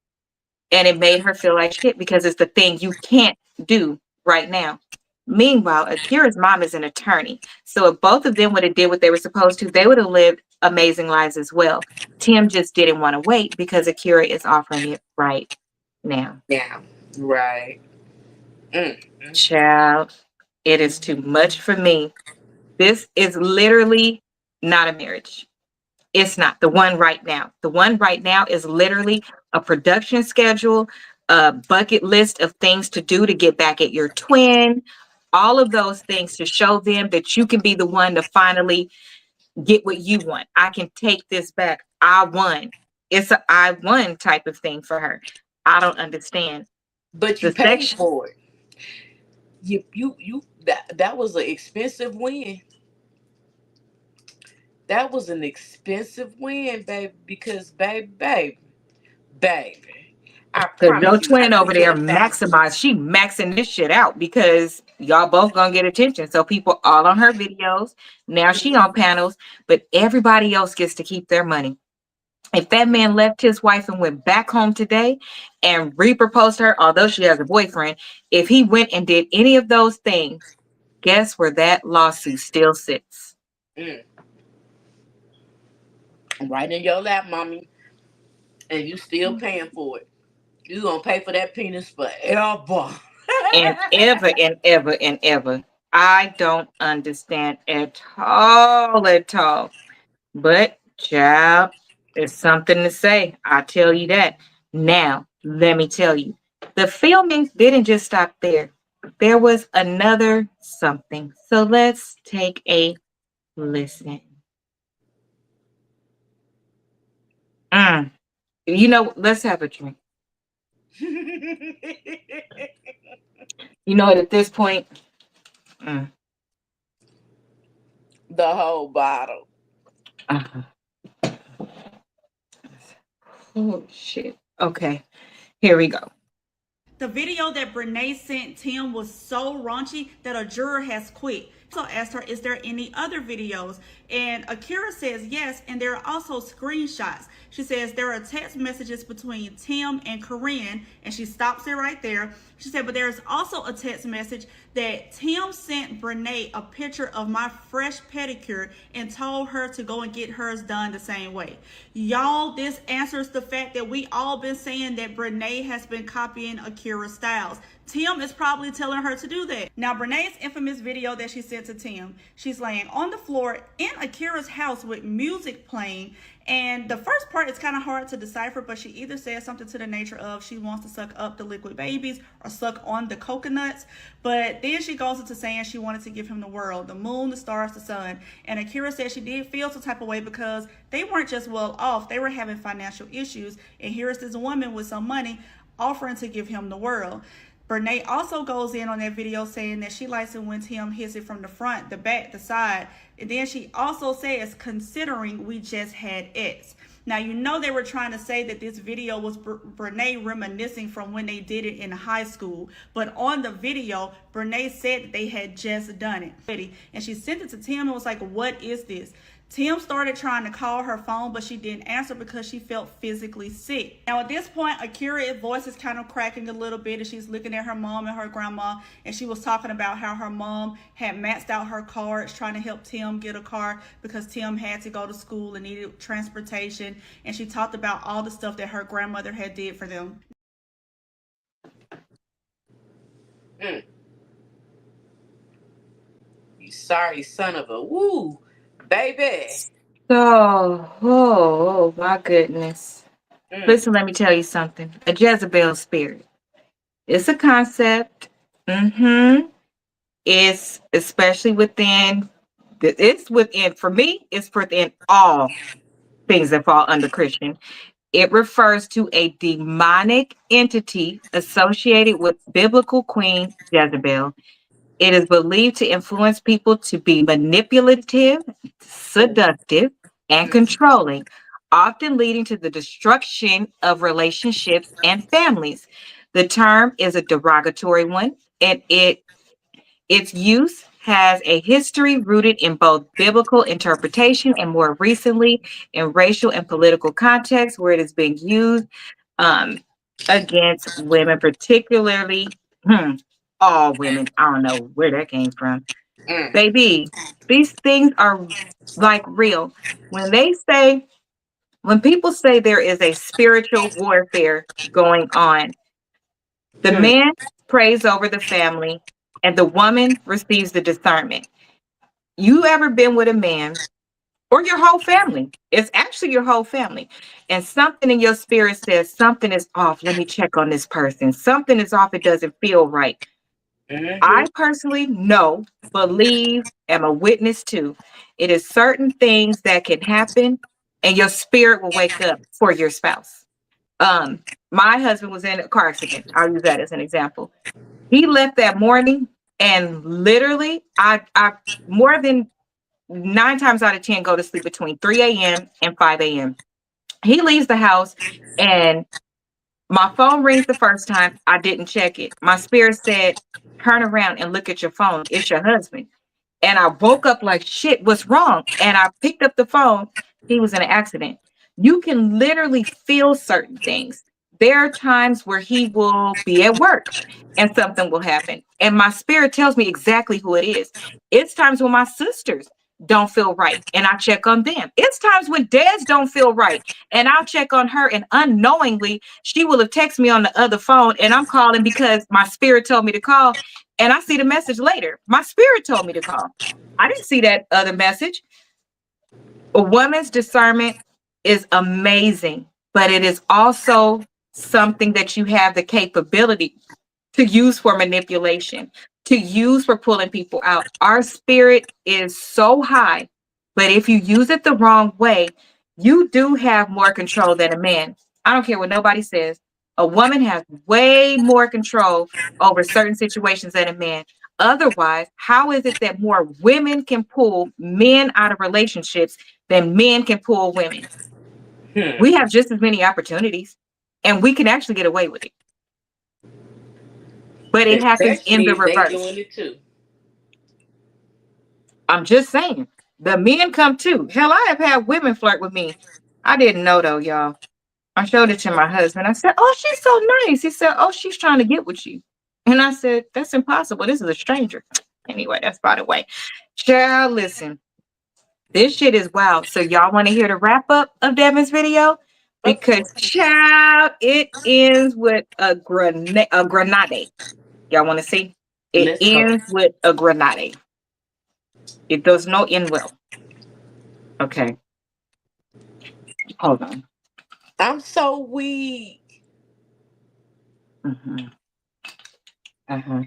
And it made her feel like shit because it's the thing you can't do right now. Meanwhile, Akira's mom is an attorney. So if both of them would have did what they were supposed to, they would have lived amazing lives as well. Tim just didn't want to wait because Akira is offering it right now.
Yeah, right.
Child, it is too much for me. This is literally not a marriage. It's not the one right now. The one right now is literally a production schedule, a bucket list of things to do to get back at your twin, all of those things to show them that you can be the one to finally get what you want. I can take this back. I won. It's a I won type of thing for her. I don't understand.
But you
The
paid
section,
for it. You that was an expensive win. That was an expensive win, baby, because baby, I
because your
promise you, I
twin over
could get
there
1,000.
maximized, she maxing this shit out because y'all both gonna get attention. So people all on her videos. Now she on panels, but everybody else gets to keep their money. If that man left his wife and went back home today and reproposed her, although she has a boyfriend, if he went and did any of those things, guess where that lawsuit still sits?
Mm. Right in your lap, mommy, and you still paying for it. You gonna pay for that penis forever.
And ever and ever and ever. I don't understand at all, at all. But child, It's something to say. I tell you that. Now, let me tell you, the filming didn't just stop there. There was another something. So let's take a listen. Mm. Let's have a drink. At this point, mm,
The whole bottle.
uh-huh. Oh, shit. Okay, here we go.
The video that Brenay sent Tim was so raunchy that a juror has quit. So asked her, is there any other videos? And Akira says yes, and there are also screenshots. She says there are text messages between Tim and Corinne, and she stops it right there. She said, but there's also a text message that Tim sent Brenay a picture of my fresh pedicure and told her to go and get hers done the same way. Y'all, this answers the fact that we all been saying that Brenay has been copying Akira's styles. Tim is probably telling her to do that. Now, Brenay's infamous video that she sent to Tim, she's laying on the floor in Akira's house with music playing. And the first part is kind of hard to decipher, but she either says something to the nature of she wants to suck up the liquid babies or suck on the coconuts. But then she goes into saying she wanted to give him the world, the moon, the stars, the sun. And Akira said she did feel some type of way because they weren't just well off, they were having financial issues. And here's this woman with some money offering to give him the world. Brenay also goes in on that video saying that she likes it when Tim hits it from the front, the back, the side. And then she also says, considering we just had X. Now, they were trying to say that this video was Brenay reminiscing from when they did it in high school. But on the video, Brenay said that they had just done it. And she sent it to Tim and was like, what is this? Tim started trying to call her phone, but she didn't answer because she felt physically sick. Now, at this point, Akira's voice is kind of cracking a little bit, and she's looking at her mom and her grandma, and she was talking about how her mom had maxed out her cards trying to help Tim get a car because Tim had to go to school and needed transportation, and she talked about all the stuff that her grandmother had did for them.
You sorry son of a woo. Baby.
Oh my goodness. Listen, let me tell you something. A Jezebel spirit. It's a concept. It's especially for me, it's within all things that fall under Christian. It refers to a demonic entity associated with biblical queen Jezebel. It is believed to influence people to be manipulative, seductive, and controlling, often leading to the destruction of relationships and families. The term is a derogatory one, and its use has a history rooted in both biblical interpretation and more recently in racial and political contexts where it is being used against women, particularly all women. I don't know where that came from. Baby, these things are like real. When people say there is a spiritual warfare going on, the man prays over the family and the woman receives the discernment. You ever been with a man or your whole family? It's actually your whole family. And something in your spirit says something is off. Let me check on this person. Something is off. It doesn't feel right. I personally believe, am a witness to. It is certain things that can happen and your spirit will wake up for your spouse. My husband was in a car accident. I'll use that as an example. He left that morning and literally I more than 9 times out of 10 go to sleep between 3 a.m. and 5 a.m. He leaves the house and my phone rings the first time. I didn't check it. My spirit said, turn around and look at your phone. It's your husband. And I woke up like, shit, what's wrong? And I picked up the phone. He was in an accident. You can literally feel certain things. There are times where he will be at work and something will happen. And my spirit tells me exactly who it is. It's times when my sisters don't feel right and I check on them. It's times when dads don't feel right and I'll check on her, and unknowingly she will have texted me on the other phone and I'm calling because my spirit told me to call, and I see the message later. My spirit told me to call. I didn't see that other message. A woman's discernment is amazing, but it is also something that you have the capability to use for manipulation, to use for pulling people out. Our spirit is so high, but if you use it the wrong way, you do have more control than a man. I don't care what nobody says. A woman has way more control over certain situations than a man. Otherwise, how is it that more women can pull men out of relationships than men can pull women? We have just as many opportunities, and we can actually get away with it. But it happens in
Especially
the
if they
reverse.
doing it too.
I'm just saying, the men come too. Hell, I have had women flirt with me. I didn't know though, y'all. I showed it to my husband. I said, "Oh, she's so nice." He said, "Oh, she's trying to get with you." And I said, "That's impossible. This is a stranger." Anyway, that's by the way. Child, listen, this shit is wild. So y'all want to hear the wrap up of Devon's video? Because child, it ends with a grenade. A grenade. Y'all want to see? It
Let's go.
ends with a grenade. It does not end well. Okay. Hold on.
I'm so weak.
Mm-hmm. Uh-huh.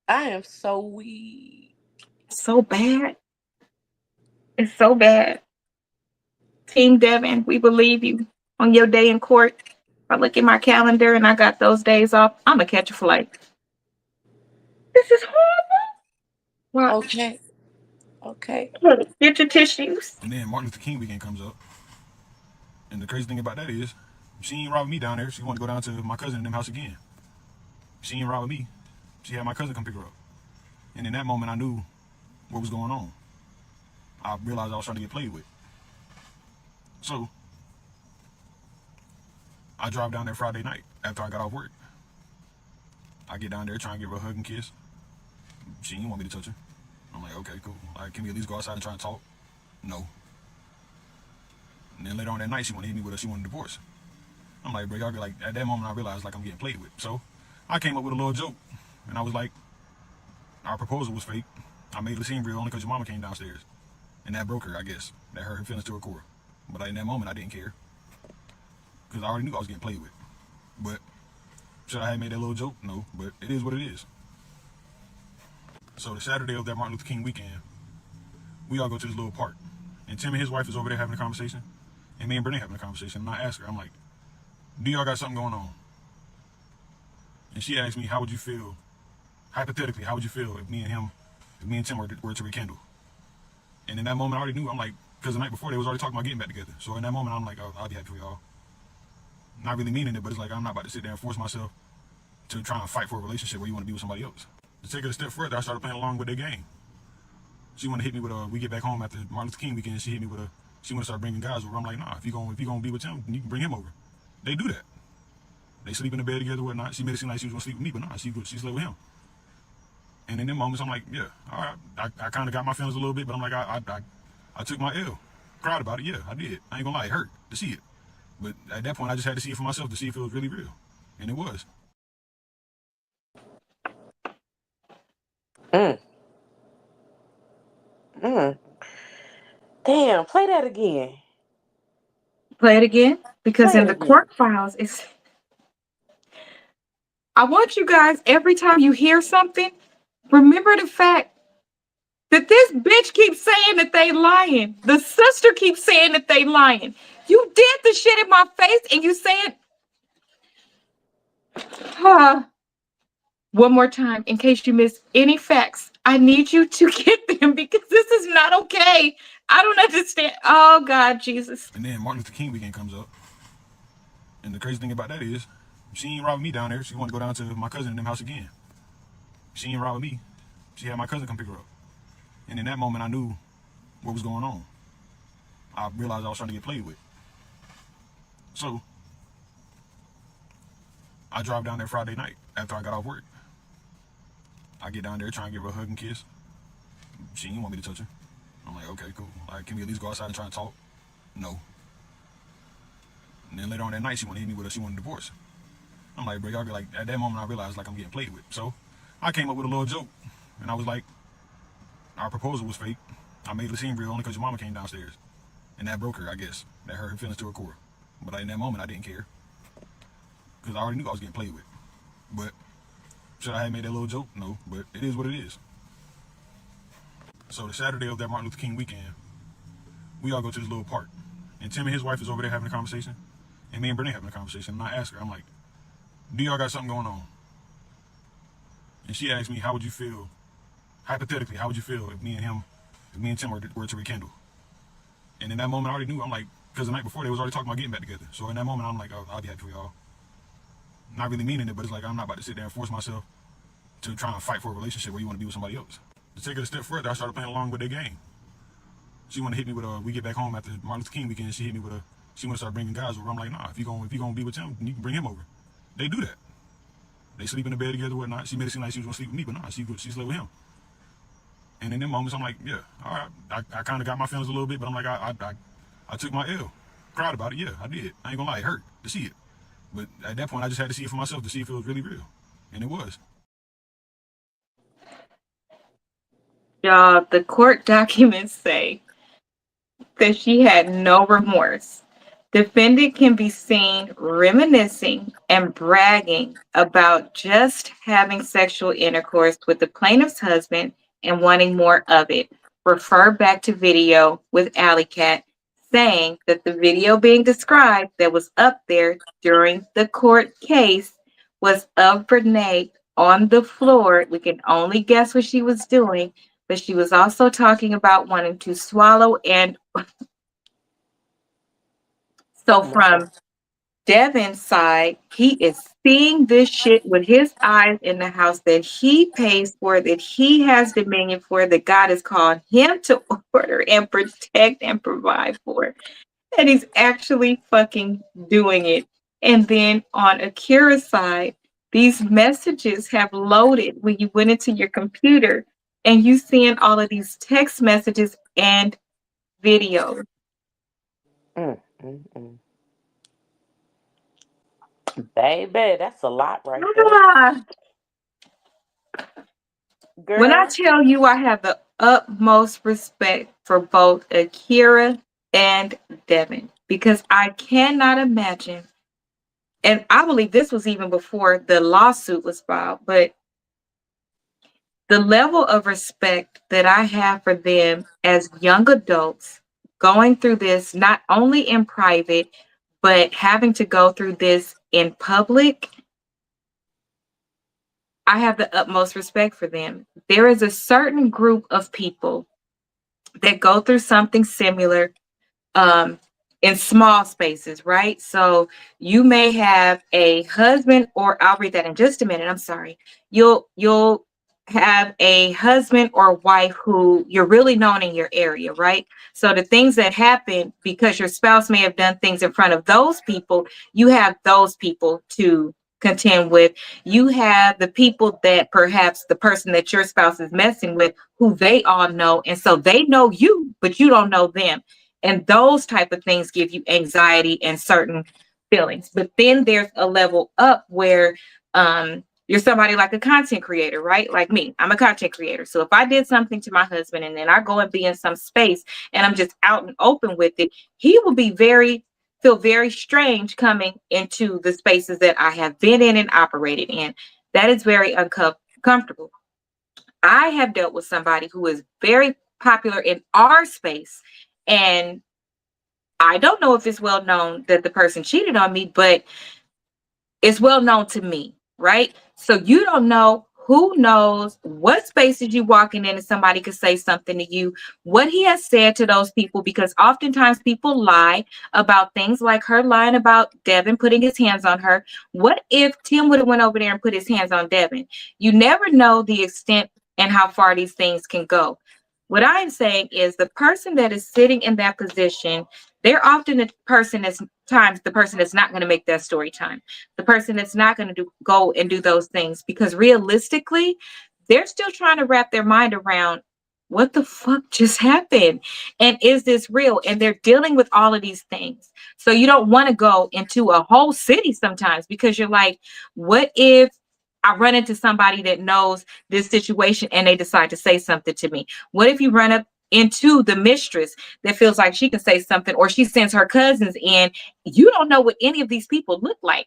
I am so weak.
So bad. It's so bad. Team Devon, we believe you on your day in court. I look at my calendar and I got those days off. I'm going to catch a flight. This is horrible. Watch.
Okay. Okay.
Get your tissues.
And then Martin Luther King weekend comes up. And the crazy thing about that is, she ain't ride with me down there. She wanted to go down to my cousin in them house again. She ain't ride with me. She had my cousin come pick her up. And in that moment, I knew what was going on. I realized I was trying to get played with. So, I drive down there Friday night after I got off work. I get down there trying to give her a hug and kiss. She didn't want me to touch her. I'm like, okay, cool. Like, can we at least go outside and try and talk? No. And then later on that night, she wanted to hit me with her. She wanted a divorce. I'm like, bro, y'all like, at that moment, I realized like I'm getting played with. So I came up with a little joke, and I was like, our proposal was fake. I made it seem real only because your mama came downstairs, and that broke her, I guess. That hurt her feelings to her core. But in that moment, I didn't care because I already knew I was getting played with. But should I have made that little joke? No. But it is what it is. So the Saturday of that Martin Luther King weekend, we all go to this little park, and Tim and his wife is over there having a conversation, and me and Brenay having a conversation. And I ask her, I'm like, do y'all got something going on? And she asked me, how would you feel, hypothetically, how would you feel if me and Tim were to rekindle? And in that moment, I already knew. I'm like, because the night before, they was already talking about getting back together. So in that moment, I'm like, oh, I'll be happy for y'all. Not really meaning it, but it's like, I'm not about to sit there and force myself to try and fight for a relationship where you want to be with somebody else. To take it a step further, I started playing along with their game. She wanted to hit me with we get back home after Martin Luther King weekend, she hit me with she want to start bringing guys over. I'm like, nah, if you gonna be with him, you can bring him over. They do that. They sleep in the bed together, whatnot. She made it seem like she was gonna sleep with me, but nah, she slept with him. And in them moments, I'm like, yeah, all right. I kind of got my feelings a little bit, but I'm like, I took my L. Cried about it, yeah, I did. I ain't gonna lie, it hurt to see it. But at that point, I just had to see it for myself to see if it was really real. And it was.
Damn, play that again.
Play it again. Because
Play
in
it
the
again.
court files, I want you guys, every time you hear something, remember the fact that this bitch keeps saying that they lying. The sister keeps saying that they lying. You did the shit in my face and you saying, one more time, in case you missed any facts, I need you to get them because this is not okay. I don't understand. Oh, God, Jesus.
And then Martin Luther King weekend comes up. And the crazy thing about that is, she ain't ride with me down there. She wanted to go down to my cousin in them house again. She ain't ride with me. She had my cousin come pick her up. And in that moment, I knew what was going on. I realized I was trying to get played with. So, I drive down there Friday night after I got off work. I get down there trying to give her a hug and kiss. She didn't want me to touch her. I'm like, okay, cool. Like, can we at least go outside and try and talk? No. And then later on that night, she wanted to hit me with she wanted a divorce. I'm like, bro, y'all like, at that moment, I realized like I'm getting played with. So I came up with a little joke, and I was like, our proposal was fake. I made it seem real only because your mama came downstairs. And that broke her, I guess. That hurt her feelings to her core. But in that moment, I didn't care. Because I already knew I was getting played with. But should I have made that little joke? No, but it is what it is. So the Saturday of that Martin Luther King weekend, we all go to this little park. And Tim and his wife is over there having a conversation. And me and Brenay having a conversation. And I ask her, I'm like, do y'all got something going on? And she asked me, how would you feel, hypothetically, how would you feel if me and Tim were to rekindle? And in that moment, I already knew. I'm like, because the night before, they was already talking about getting back together. So in that moment, I'm like, oh, I'll be happy for y'all. Not really meaning it, but it's like, I'm not about to sit there and force myself to try and fight for a relationship where you want to be with somebody else. To take it a step further, I started playing along with their game. She wanted to hit me with we get back home after Martin Luther King weekend, she hit me with she want to start bringing guys over. I'm like, nah, if you're going to be with him, you can bring him over. They do that. They sleep in the bed together, whatnot. She made it seem like she was going to sleep with me, but nah, she slept with him. And in them moments, I'm like, yeah, all right. I kind of got my feelings a little bit, but I'm like, I took my L. Cried about it, yeah, I did. I ain't gonna lie, it hurt to see it. But at that point, I just had to see it for myself to see if it was really real. And it was.
Y'all, the court documents say that she had no remorse. Defendant can be seen reminiscing and bragging about just having sexual intercourse with the plaintiff's husband and wanting more of it. Refer back to video with Alley Cat saying that the video being described that was up there during the court case was of Brenay on the floor. We can only guess what she was doing, but she was also talking about wanting to swallow. And so from Devon's side, he is seeing this shit with his eyes in the house that he pays for, that he has dominion for, that God has called him to order and protect and provide for. And he's actually fucking doing it. And then on Akira's side, these messages have loaded when you went into your computer and you seeing all of these text messages and videos.
Baby, that's a lot right there. Girl.
When I tell you I have the utmost respect for both Akira and Devon, because I cannot imagine, and I believe this was even before the lawsuit was filed, but the level of respect that I have for them as young adults going through this, not only in private, but having to go through this in public, I have the utmost respect for them. There is a certain group of people that go through something similar in small spaces, right? So you may have a husband, or I'll read that in just a minute. I'm sorry. You'll have a husband or wife who you're really known in your area, right? So the things that happen because your spouse may have done things in front of those people, you have those people to contend with. You have the people that perhaps the person that your spouse is messing with, who they all know, and so they know you, but you don't know them. And those type of things give you anxiety and certain feelings. But then there's a level up where you're somebody like a content creator, right? Like me, I'm a content creator. So if I did something to my husband and then I go and be in some space and I'm just out and open with it, he will be feel very strange coming into the spaces that I have been in and operated in. That is very uncomfortable. I have dealt with somebody who is very popular in our space, and I don't know if it's well known that the person cheated on me, but it's well known to me, right? So you don't know, who knows what spaces you walking in and somebody could say something to you, what he has said to those people, because oftentimes people lie about things, like her lying about Devon putting his hands on her. What if Tim would have went over there and put his hands on Devon? You never know the extent and how far these things can go. What I'm saying is the person that is sitting in that position, they're often the person that's not going to make that story time. The person that's not going to go and do those things, because realistically, they're still trying to wrap their mind around what the fuck just happened, and is this real? And they're dealing with all of these things. So you don't want to go into a whole city sometimes, because you're like, what if I run into somebody that knows this situation and they decide to say something to me? What if you run up into the mistress that feels like she can say something, or she sends her cousins in? You don't know what any of these people look like.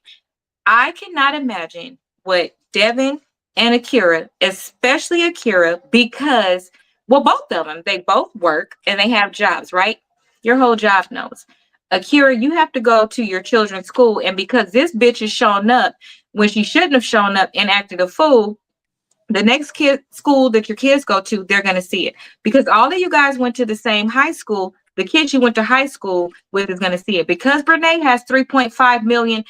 I cannot imagine what Devon and Akira, especially Akira, because, well, both of them, they both work and they have jobs, right? Your whole job knows. Akira, you have to go to your children's school, and because this bitch is showing up when she shouldn't have shown up and acted a fool, the next kid school that your kids go to, they're going to see it. Because all of you guys went to the same high school, the kids you went to high school with is going to see it. Because Brenay has 3.5 million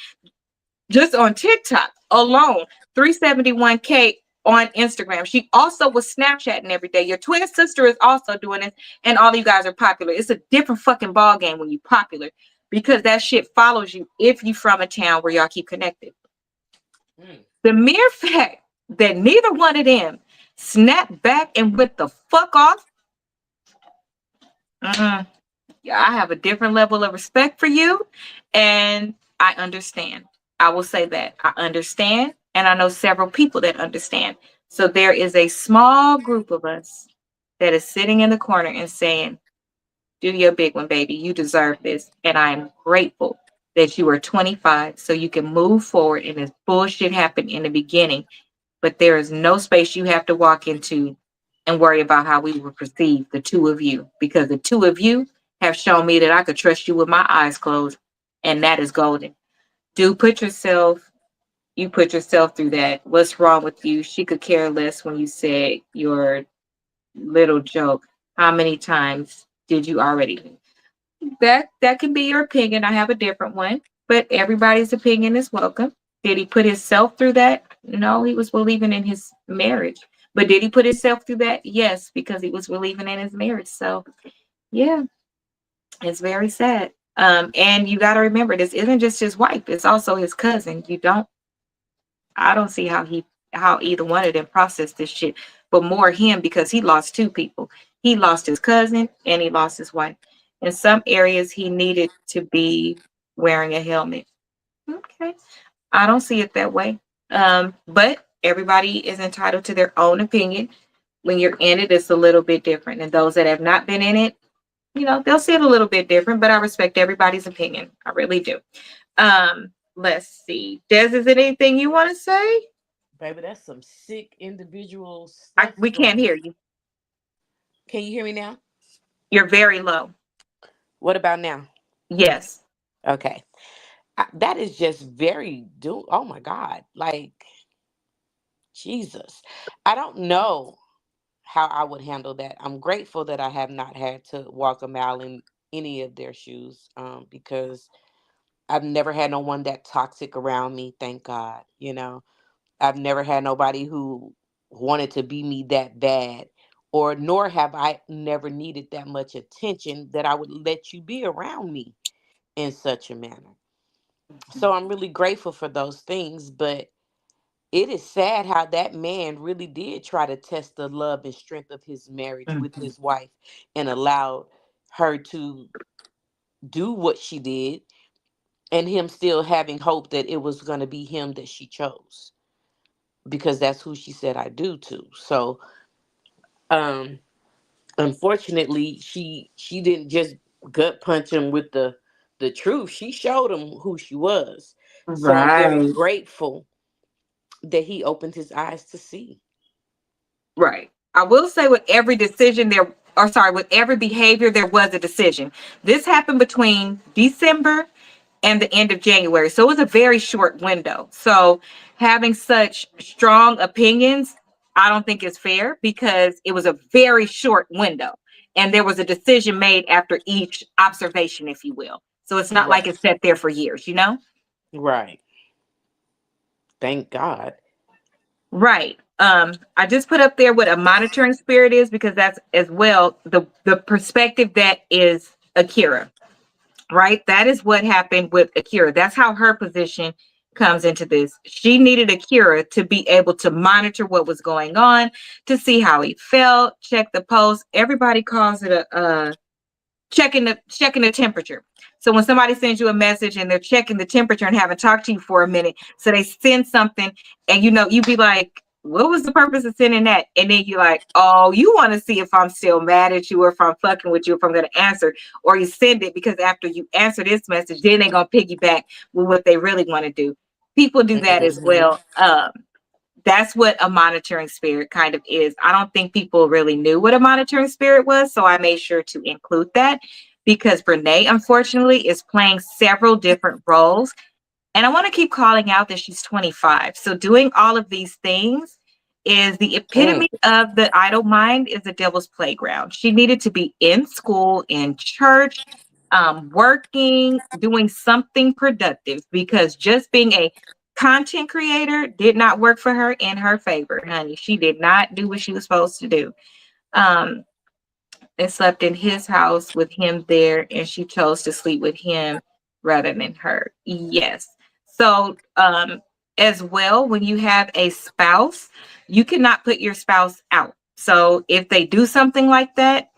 just on TikTok alone, 371K on Instagram. She also was Snapchatting every day. Your twin sister is also doing this, and all of you guys are popular. It's a different fucking ball game when you're popular, because that shit follows you if you from a town where y'all keep connected. The mere fact that neither one of them snapped back and went the fuck off, yeah, I have a different level of respect for you, and I understand. I will say that I understand, and I know several people that understand. So there is a small group of us that is sitting in the corner and saying, do your big one, baby. You deserve this. And I am grateful that you are 25 so you can move forward, and this bullshit happened in the beginning. But there is no space you have to walk into and worry about how we will perceive the two of you, because the two of you have shown me that I could trust you with my eyes closed, and that is golden. Do you put yourself through that. What's wrong with you? She could care less when you said your little joke. How many times did you already? That can be your opinion. I have a different one, but everybody's opinion is welcome. Did he put himself through that? No, he was believing in his marriage. But did he put himself through that? Yes, because he was believing in his marriage. So yeah, it's very sad. And you got to remember, this isn't just his wife; it's also his cousin. I don't see how either one of them processed this shit, but more him, because he lost two people. He lost his cousin and he lost his wife. In some areas, he needed to be wearing a helmet. Okay, I don't see it that way. But everybody is entitled to their own opinion. When you're in it, it's a little bit different, and those that have not been in it, they'll see it a little bit different, but I respect everybody's opinion. I really do. Let's see. Des, is it anything you want to say?
Baby, that's some sick individual
We
stuff.
can't hear you.
Can you hear me now?
You're very low.
What about now?
Yes.
Okay. That is just very oh my God. Like, Jesus. I don't know how I would handle that. I'm grateful that I have not had to walk a mile in any of their shoes, because I've never had no one that toxic around me, thank God. I've never had nobody who wanted to be me that bad, or nor have I never needed that much attention that I would let you be around me in such a manner. So I'm really grateful for those things, but it is sad how that man really did try to test the love and strength of his marriage with
Mhm.
his wife, and allowed her to do what she did, and him still having hope that it was going to be him that she chose, because that's who she said I do to. So um unfortunately, she didn't just gut punch him with the truth. She showed him who she was. So I'm very
Right.
grateful that he opened his eyes to see.
Right. I will say, with every decision there, or sorry, with every behavior, there was a decision. This happened between December and the end of January. So it was a very short window. So having such strong opinions, I don't think is fair, because it was a very short window. And there was a decision made after each observation, if you will. So it's not like
Right.
it's sat there for years, you know?
Right. Thank God.
Right. I just put up there what a monitoring spirit is, because that's as well the perspective that is Akira. Right? That is what happened with Akira. That's how her position comes into this. She needed Akira to be able to monitor what was going on, to see how he felt, check the post. Everybody calls it checking the temperature. So when somebody sends you a message and they're checking the temperature and haven't talked to you for a minute, so they send something and you be like, what was the purpose of sending that? And then you're like, oh, you want to see if I'm still mad at you or if I'm fucking with you, if I'm going to answer. Or you send it because after you answer this message, then they're going to piggyback with what they really want to do. People do that as well. That's what a monitoring spirit kind of is. I don't think people really knew what a monitoring spirit was, so I made sure to include that because Brenay, unfortunately, is playing several different roles. And I want to keep calling out that she's 25. So doing all of these things is the epitome of the idle mind is the devil's playground. She needed to be in school, in church, working, doing something productive because just being a content creator did not work for her in her favor, honey. She did not do what she was supposed to do. And slept in his house with him there, and she chose to sleep with him rather than her. Yes. So, as well, when you have a spouse, you cannot put your spouse out. So if they do something like that,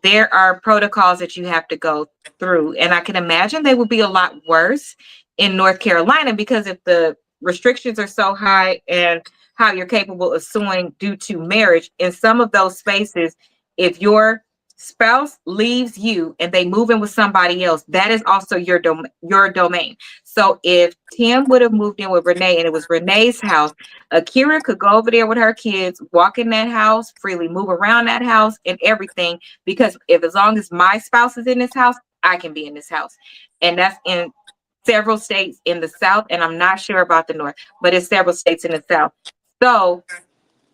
there are protocols that you have to go through. And I can imagine they would be a lot worse in North Carolina because if the restrictions are so high and how you're capable of suing due to marriage, in some of those spaces, if your spouse leaves you and they move in with somebody else, that is also your domain. So if Tim would have moved in with Brenay and it was Brenay's house, Akira could go over there with her kids, walk in that house, freely move around that house and everything. Because as long as my spouse is in this house, I can be in this house. And that's in several states in the South. And I'm not sure about the North, but it's several states in the South. So,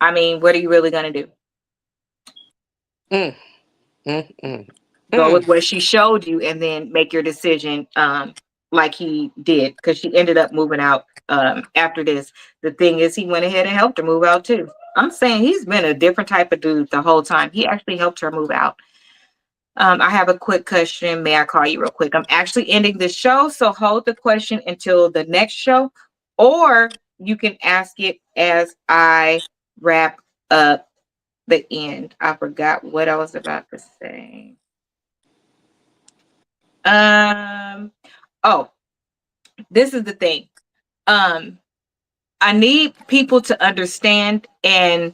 I mean, what are you really going to do? Go with what she showed you and then make your decision like he did, because she ended up moving out after this. The thing is, he went ahead and helped her move out too. I'm saying he's been a different type of dude the whole time. He actually helped her move out. I have a quick question. May I call you real quick? I'm actually ending the show, so hold the question until the next show, or you can ask it as I wrap up the end. I forgot what I was about to say. Oh, this is the thing. I need people to understand, and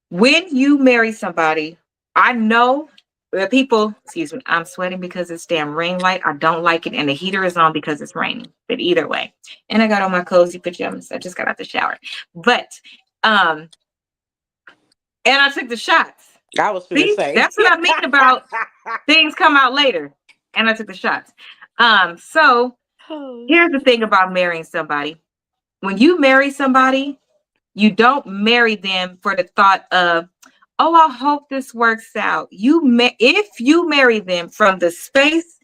when you marry somebody, I know the people, excuse me, I'm sweating because it's damn rain light. I don't like it, and the heater is on because it's raining. But either way, and I got on my cozy pajamas. I just got out the shower. But and I took the shots.
I was going to say.
That's what I mean about things come out later. And I took the shots. So here's the thing about marrying somebody. When you marry somebody, you don't marry them for the thought of, oh, I hope this works out. If you marry them from the space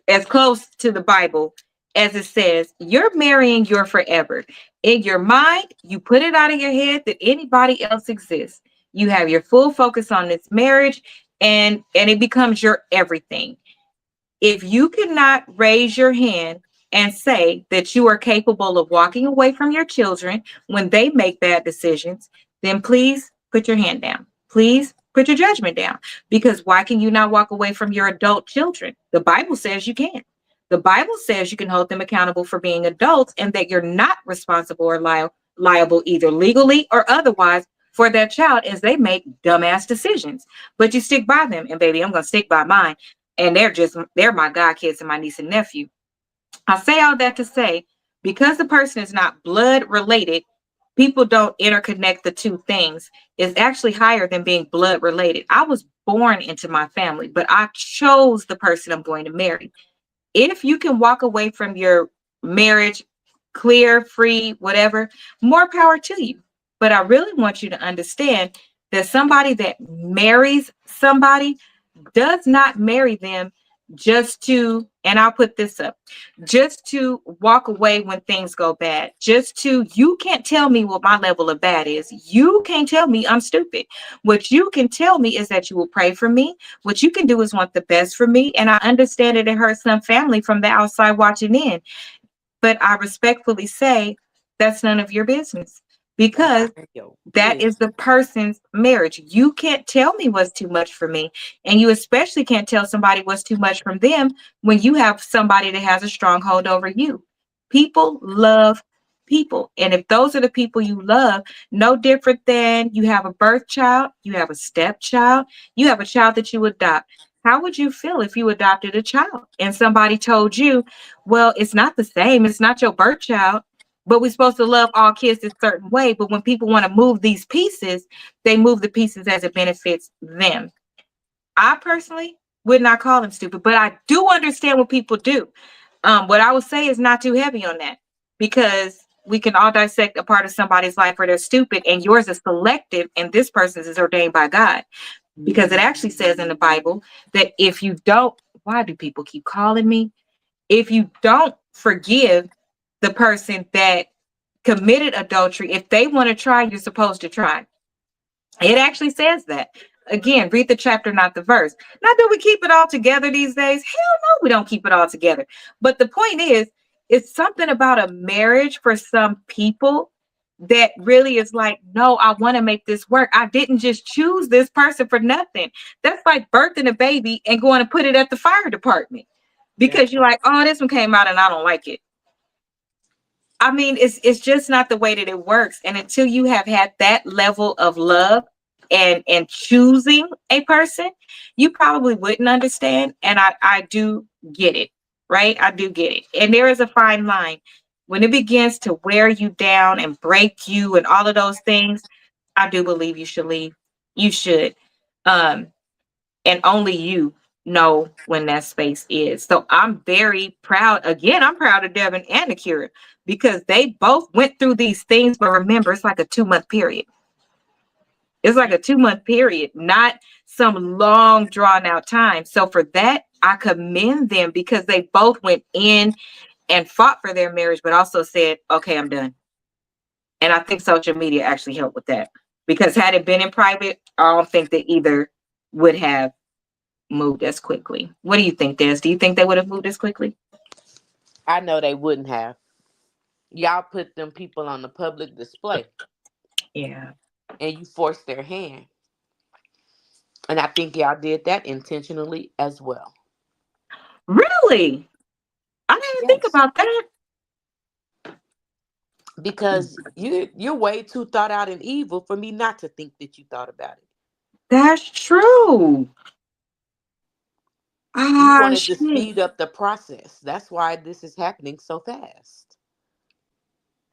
as close to the Bible as it says, you're marrying your forever. In your mind, you put it out of your head that anybody else exists. You have your full focus on this marriage, and it becomes your everything. If you cannot raise your hand and say that you are capable of walking away from your children when they make bad decisions, then please put your hand down. Please put your judgment down. Because why can you not walk away from your adult children? The Bible says you can. The Bible says you can hold them accountable for being adults and that you're not responsible or liable either legally or otherwise for that child as they make dumbass decisions. But you stick by them. And baby, I'm going to stick by mine. And they're my god kids and my niece and nephew. I say all that to say, because the person is not blood related, people don't interconnect the two things. It's actually higher than being blood related. I was born into my family, but I chose the person I'm going to marry. If you can walk away from your marriage, clear, free, whatever, more power to you. But I really want you to understand that somebody that marries somebody does not marry them just to, and I'll put this up, just to walk away when things go bad. You can't tell me what my level of bad is. You can't tell me I'm stupid. What you can tell me is that you will pray for me. What you can do is want the best for me. And I understand it hurts some family from the outside watching in. But I respectfully say that's none of your business. because
Yo,
that is the person's marriage. You can't tell me what's too much for me. And you especially can't tell somebody what's too much from them when you have somebody that has a stronghold over you. People love people. And if those are the people you love, no different than you have a birth child, you have a stepchild, you have a child that you adopt. How would you feel if you adopted a child and somebody told you, well, it's not the same, it's not your birth child, but we're supposed to love all kids a certain way. But when people want to move these pieces, they move the pieces as it benefits them. I personally would not call them stupid, but I do understand what people do. What I would say is not too heavy on that, because we can all dissect a part of somebody's life where they're stupid, and yours is selective, and this person's is ordained by God. Because it actually says in the Bible that if you don't, why do people keep calling me? If you don't forgive the person that committed adultery, if they want to try, you're supposed to try. It actually says that. Again, read the chapter, not the verse. Now, do we keep it all together these days? Hell no, we don't keep it all together. But the point is, it's something about a marriage for some people that really is like, no, I want to make this work. I didn't just choose this person for nothing. That's like birthing a baby and going to put it at the fire department because you're like, oh, this one came out and I don't like it. I mean, it's just not the way that it works. And until you have had that level of love and choosing a person, you probably wouldn't understand. And I do get it, right? I do get it. And there is a fine line. When it begins to wear you down and break you and all of those things, I do believe you should leave. You should. And only you know when that space is. So I'm very proud. Again, I'm proud of Devon and Akira because they both went through these things. But remember, it's like a 2-month period. It's like a 2-month period, not some long drawn out time. So for that, I commend them because they both went in and fought for their marriage, but also said, okay, I'm done. And I think social media actually helped with that, because had it been in private, I don't think that either would have moved as quickly. What do you think, Des? Do you think they would have moved as quickly?
I know they wouldn't have. Y'all put them people on the public display.
Yeah.
And you forced their hand. And I think y'all did that intentionally as well.
Really? I didn't even think about that.
Because you're way too thought out and evil for me not to think that you thought about it.
That's true.
You wanted to
Shit.
speed up the process. That's why this is happening so fast.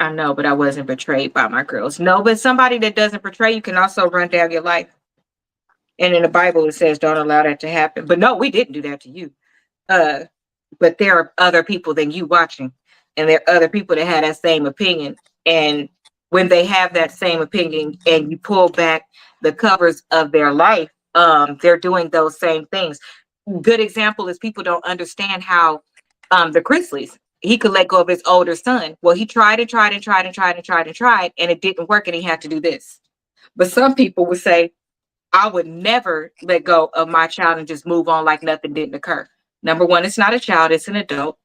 I know, but I wasn't betrayed by my girls. No, but somebody that doesn't betray you can also run down your life. And in the Bible, it says don't allow that to happen. But no, we didn't do that to you. But there are other people than you watching. And there are other people that had that same opinion. And when they have that same opinion and you pull back the covers of their life, they're doing those same things. Good example is people don't understand how the Chrisleys, he could let go of his older son. Well, he tried and tried and tried and tried and tried and tried, and it didn't work, and he had to do this. But some people would say, I would never let go of my child and just move on like nothing didn't occur. Number one, it's not a child, it's an adult.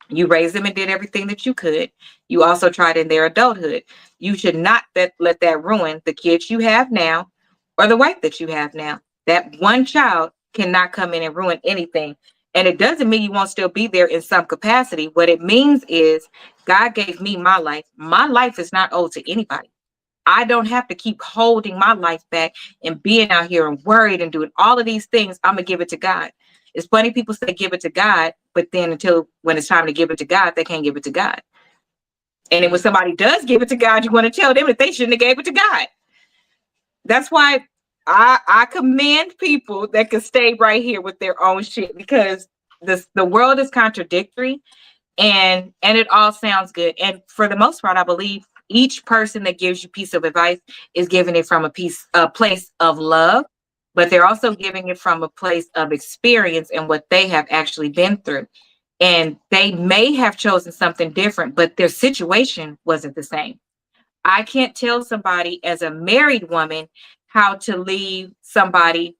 You raised them and did everything that you could. You also tried in their adulthood. You should not let that ruin the kids you have now or the wife that you have now. That one child cannot come in and ruin anything. And it doesn't mean you won't still be there in some capacity. What it means is God gave me my life. My life is not owed to anybody. I don't have to keep holding my life back and being out here and worried and doing all of these things. I'm going to give it to God. It's funny people say give it to God, but then when it's time to give it to God, they can't give it to God. And then when somebody does give it to God, you want to tell them that they shouldn't have gave it to God. That's why I commend people that can stay right here with their own shit, because the world is contradictory and it all sounds good. And for the most part, I believe each person that gives you a piece of advice is giving it from a place of love, but they're also giving it from a place of experience and what they have actually been through. And they may have chosen something different, but their situation wasn't the same. I can't tell somebody as a married woman how to leave somebody.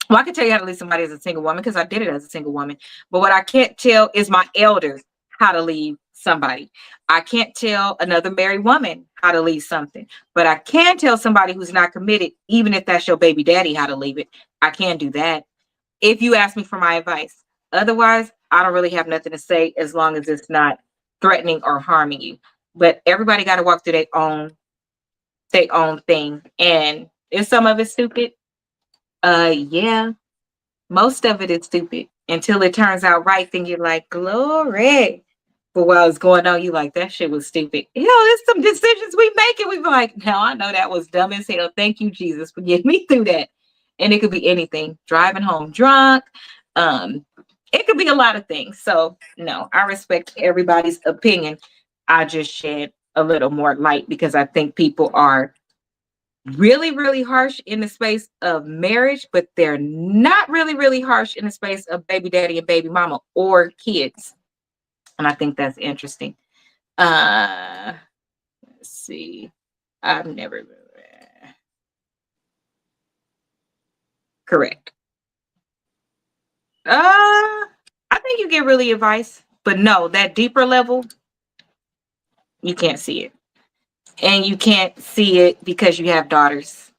Well, I can tell you how to leave somebody as a single woman because I did it as a single woman. But what I can't tell is my elders how to leave somebody. I can't tell another married woman how to leave something, but I can tell somebody who's not committed, even if that's your baby daddy, how to leave it. I can do that if you ask me for my advice. Otherwise, I don't really have nothing to say as long as it's not threatening or harming you. But everybody got to walk through their own thing. And if some of it's stupid, yeah, most of it is stupid until it turns out right. Then you're like, glory. But while it's going on, you like, that shit was stupid. You know, there's some decisions we make and we be like, no, I know that was dumb as hell. Thank you, Jesus, for getting me through that. And it could be anything. Driving home drunk. It could be a lot of things. So no, I respect everybody's opinion. I just shed a little more light because I think people are really, really harsh in the space of marriage, but they're not really, really harsh in the space of baby daddy and baby mama or kids. And I think that's interesting. Let's see. I've never correct. I think you get really advice, but no, that deeper level, you can't see it. And you can't see it because you have daughters.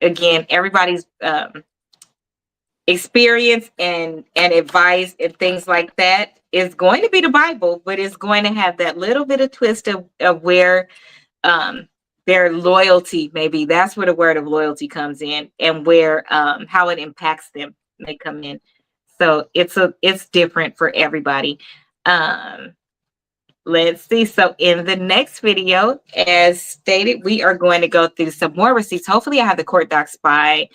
Again, everybody's experience and advice and things like that is going to be the Bible, but it's going to have that little bit of twist of where their loyalty, maybe that's where the word of loyalty comes in, and where how it impacts them may come in. So it's different for everybody. Let's see. So in the next video, as stated, we are going to go through some more receipts. Hopefully I have the court docs by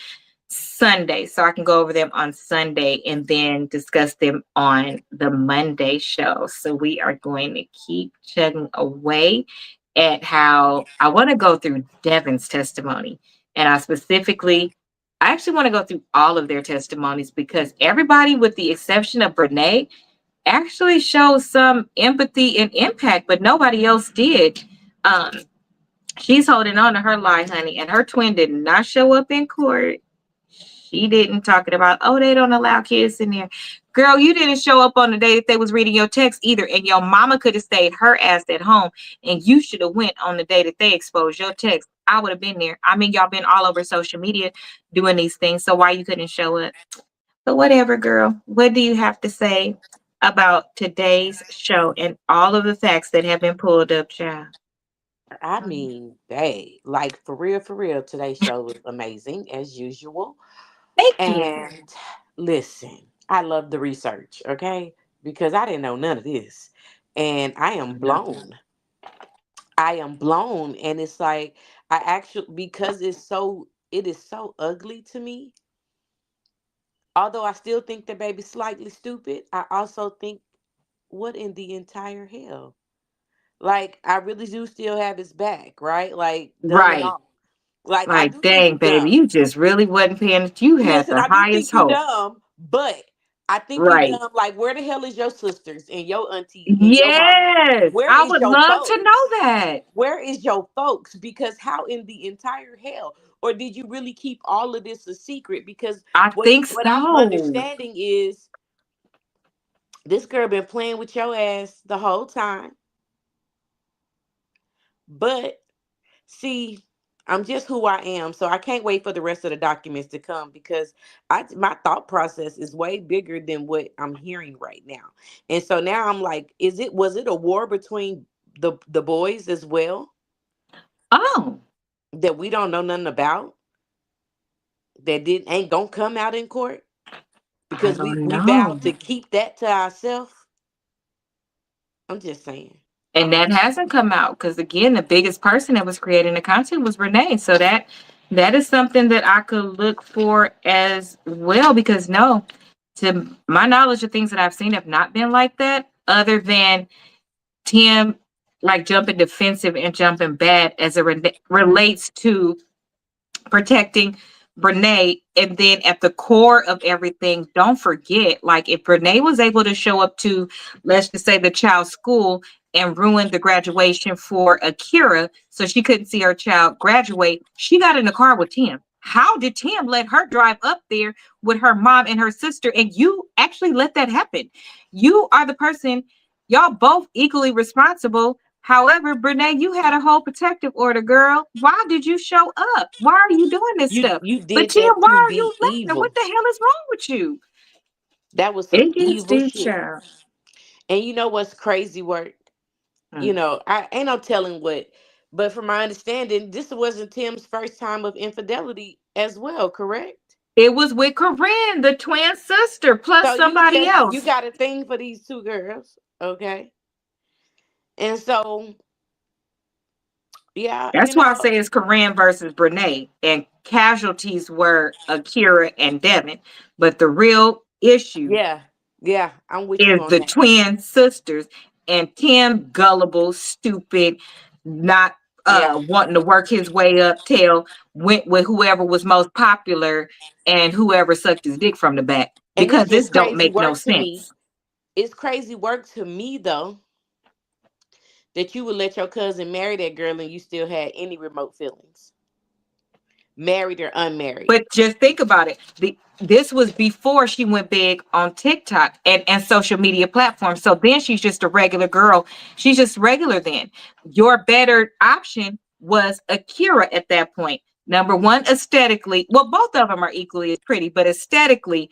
Sunday, so I can go over them on Sunday and then discuss them on the Monday show. So we are going to keep chugging away at how I want to go through Devon's testimony. And I actually want to go through all of their testimonies because everybody, with the exception of Brenay, actually shows some empathy and impact, but nobody else did. She's holding on to her lie, honey, and her twin did not show up in court. She didn't talking about, oh, they don't allow kids in there. Girl, you didn't show up on the day that they was reading your text either, and your mama could have stayed her ass at home, and you should have went on the day that they exposed your text. I would have been there. I mean, y'all been all over social media doing these things, so why you couldn't show up? But whatever, girl. What do you have to say about today's show and all of the facts that have been pulled up, child?
I mean, they like for real, today's show was amazing as usual.
Thank you.
And listen, I love the research, okay? Because I didn't know none of this. And I am blown. I am blown. And it's like I actually, because it is so ugly to me. Although I still think the baby's slightly stupid, I also think, what in the entire hell? Like, I really do still have his back, right? Like, dumb and
Right.
all. Like, I
Like,
do think
dang,
you
baby,
dumb.
you just really wasn't paying. You had
Listen,
the
I do think
highest
you
hope.
dumb, but I think you
Right.
dumb. Like, where the hell is your sisters and your auntie and your mama?
Yes.
Where
I
is
would
your
love to know
folks?
that.
Where is your folks? Because how in the entire hell? Or did you really keep all of this a secret? Because
I think
what I'm
so.
understanding is this girl been playing with your ass the whole time. But see, I'm just who I am, so I can't wait for the rest of the documents to come because my thought process is way bigger than what I'm hearing right now. And so now I'm like, was it a war between the boys as well
Oh,
that we don't know nothing about, that didn't ain't gonna come out in court
I
because
don't
we
know.
vowed to keep that to ourselves? I'm just saying.
And that hasn't come out because, again, the biggest person that was creating the content was Brenay. So that is something that I could look for as well. Because no, to my knowledge, the things that I've seen have not been like that, other than Tim like jumping defensive and jumping bad as it relates to protecting Brenay. And then at the core of everything, don't forget, like, if Brenay was able to show up to, let's just say, the child's school and ruin the graduation for Akira so she couldn't see her child graduate, she got in the car with Tim. How did Tim let her drive up there with her mom and her sister? And you actually let that happen. You are the person, Y'all both equally responsible. However, Brenay, you had a whole protective order, girl. Why did you show up? Why are you doing this stuff?
You
But
did
Tim,
that
why
to
are you
be
laughing? What
evil.
the hell is wrong with you?
That was some
It gets
evil
deep,
shit.
child.
And you know what's crazy work?
Mm.
I ain't no telling what, but from my understanding, this wasn't Tim's first time of infidelity as well, correct?
It was with Corinne, the twin sister, plus
So
somebody
you
else.
got a thing for these two girls, okay? And so yeah,
That's why I say it's Corinne versus Brenay, and casualties were Akira and Devon. But the real issue
yeah, I'm with you
is
on
the
that.
twin sisters, and Tim, gullible, stupid, not
Yeah.
wanting to work his way up, tail went with whoever was most popular and whoever sucked his dick from the back,
And
because
it's
this
just
don't
crazy
make no
work to me.
sense.
It's crazy work to me though that you would let your cousin marry that girl and you still had any remote feelings, married or unmarried.
But just think about it. This was before she went big on TikTok and social media platforms. So then she's just a regular girl. She's just regular then. Your better option was Akira at that point. Number one, aesthetically, well, both of them are equally as pretty, but aesthetically,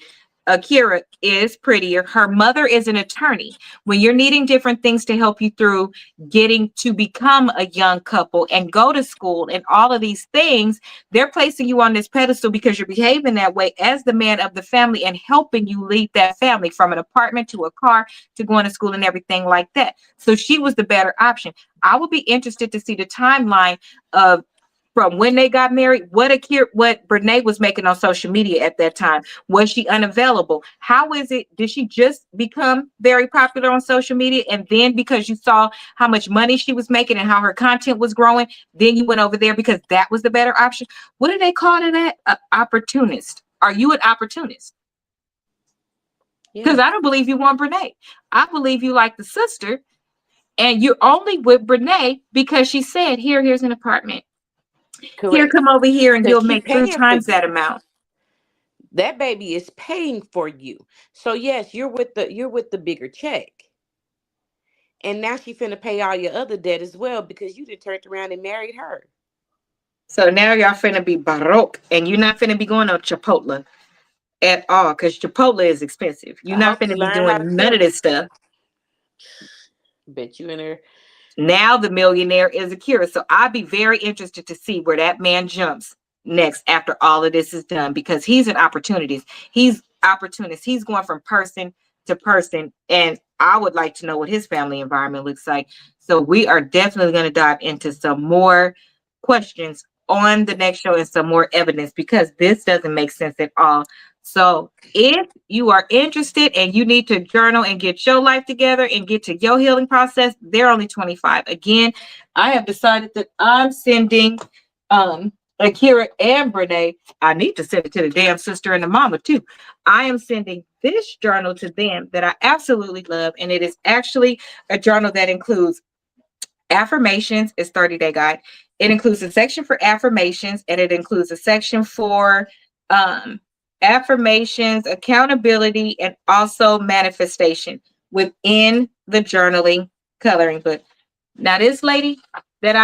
Akira is prettier. Her mother is an attorney. When you're needing different things to help you through getting to become a young couple and go to school and all of these things, they're placing you on this pedestal because you're behaving that way as the man of the family and helping you lead that family from an apartment to a car to going to school and everything like that. So she was the better option. I would be interested to see the timeline of from when they got married, what Brenay was making on social media at that time. Was she unavailable? How is it? Did she just become very popular on social media? And then because you saw how much money she was making and how her content was growing, then you went over there because that was the better option. What do they call it? Opportunist. Are you an opportunist? Because
Yeah,
I don't believe you want Brenay. I believe you like the sister, and you're only with Brenay because she said, here's an apartment. Here,
correct.
come over here and you'll
Because she
make three
paying for
times that
you.
amount.
That baby is paying for you. So yes, you're with the bigger check. And now she finna pay all your other debt as well because you done turned around and married her.
So now y'all finna be baroque, and you're not finna be going on Chipotle at all, because Chipotle is expensive. You're
I
not
hope you
finna be
learn how to
doing none of
cook.
this stuff.
Bet you in her.
Now the millionaire is Akira. So I'd be very interested to see where that man jumps next after all of this is done, because he's an opportunist. He's opportunist. He's going from person to person. And I would like to know what his family environment looks like. So we are definitely going to dive into some more questions on the next show and some more evidence, because this doesn't make sense at all. So if you are interested and you need to journal and get your life together and get to your healing process, they're only 25. Again, I have decided that I'm sending Akira and Brenay. I need to send it to the damn sister and the mama too. I am sending this journal to them that I absolutely love. And it is actually a journal that includes affirmations. It's 30-day guide. It includes a section for affirmations, and it includes a section for um affirmations, accountability, and also manifestation within the journaling coloring book. Now, this lady that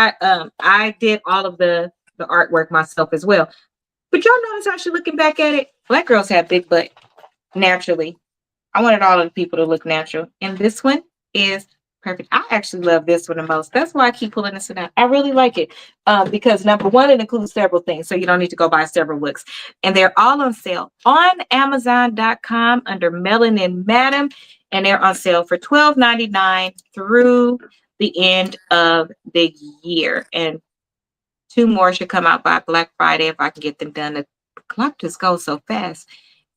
I did all of the artwork myself as well. But y'all notice how she looking back at it? Black girls have big butt naturally. I wanted all of the people to look natural. And this one is perfect. I actually love this one the most. That's why I keep pulling this one out. I really like it because number one, it includes several things. So you don't need to go buy several books. And they're all on sale on Amazon.com under Melanin Madam. And they're on sale for $12.99 through the end of the year. And two more should come out by Black Friday if I can get them done. The clock just goes so fast.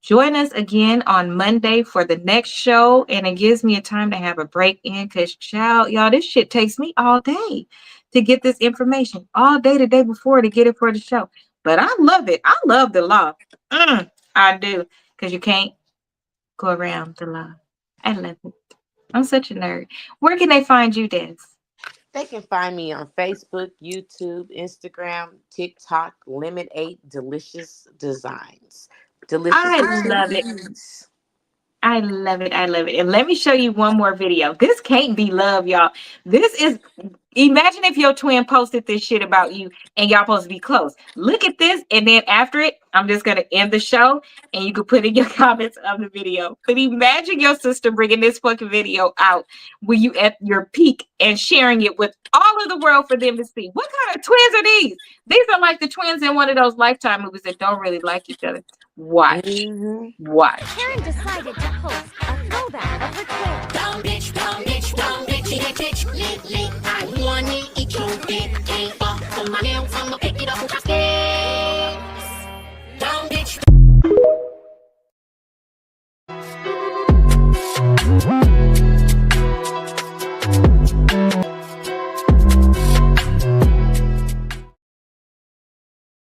Join us again on Monday for the next show. And it gives me a time to have a break in because, child, y'all, this shit takes me all day to get this information, all day the day before to get it for the show. But I love it. I love the law. I do, because you can't go around the law. I love it. I'm such a nerd. Where can they find you, Des?
They can find me on Facebook, YouTube, Instagram, TikTok, Limit 8 Delicious Designs. Delicious
I
with two
love it.
E's.
I love it. I love it. And let me show you one more video. This can't be love, y'all. This is, imagine if your twin posted this shit about you and y'all supposed to be close. Look at this. And then after it, I'm just going to end the show and you can put in your comments of the video. But imagine your sister bringing this fucking video out when you at your peak and sharing it with all of the world for them to see. What kind of twins are these? These are like the twins in one of those Lifetime movies that don't really like each other. Watch. Watch.
Karen decided to post a throwback of her twins.
Dumb bitch, dumb bitch, dumb bitch, bitch, bitch,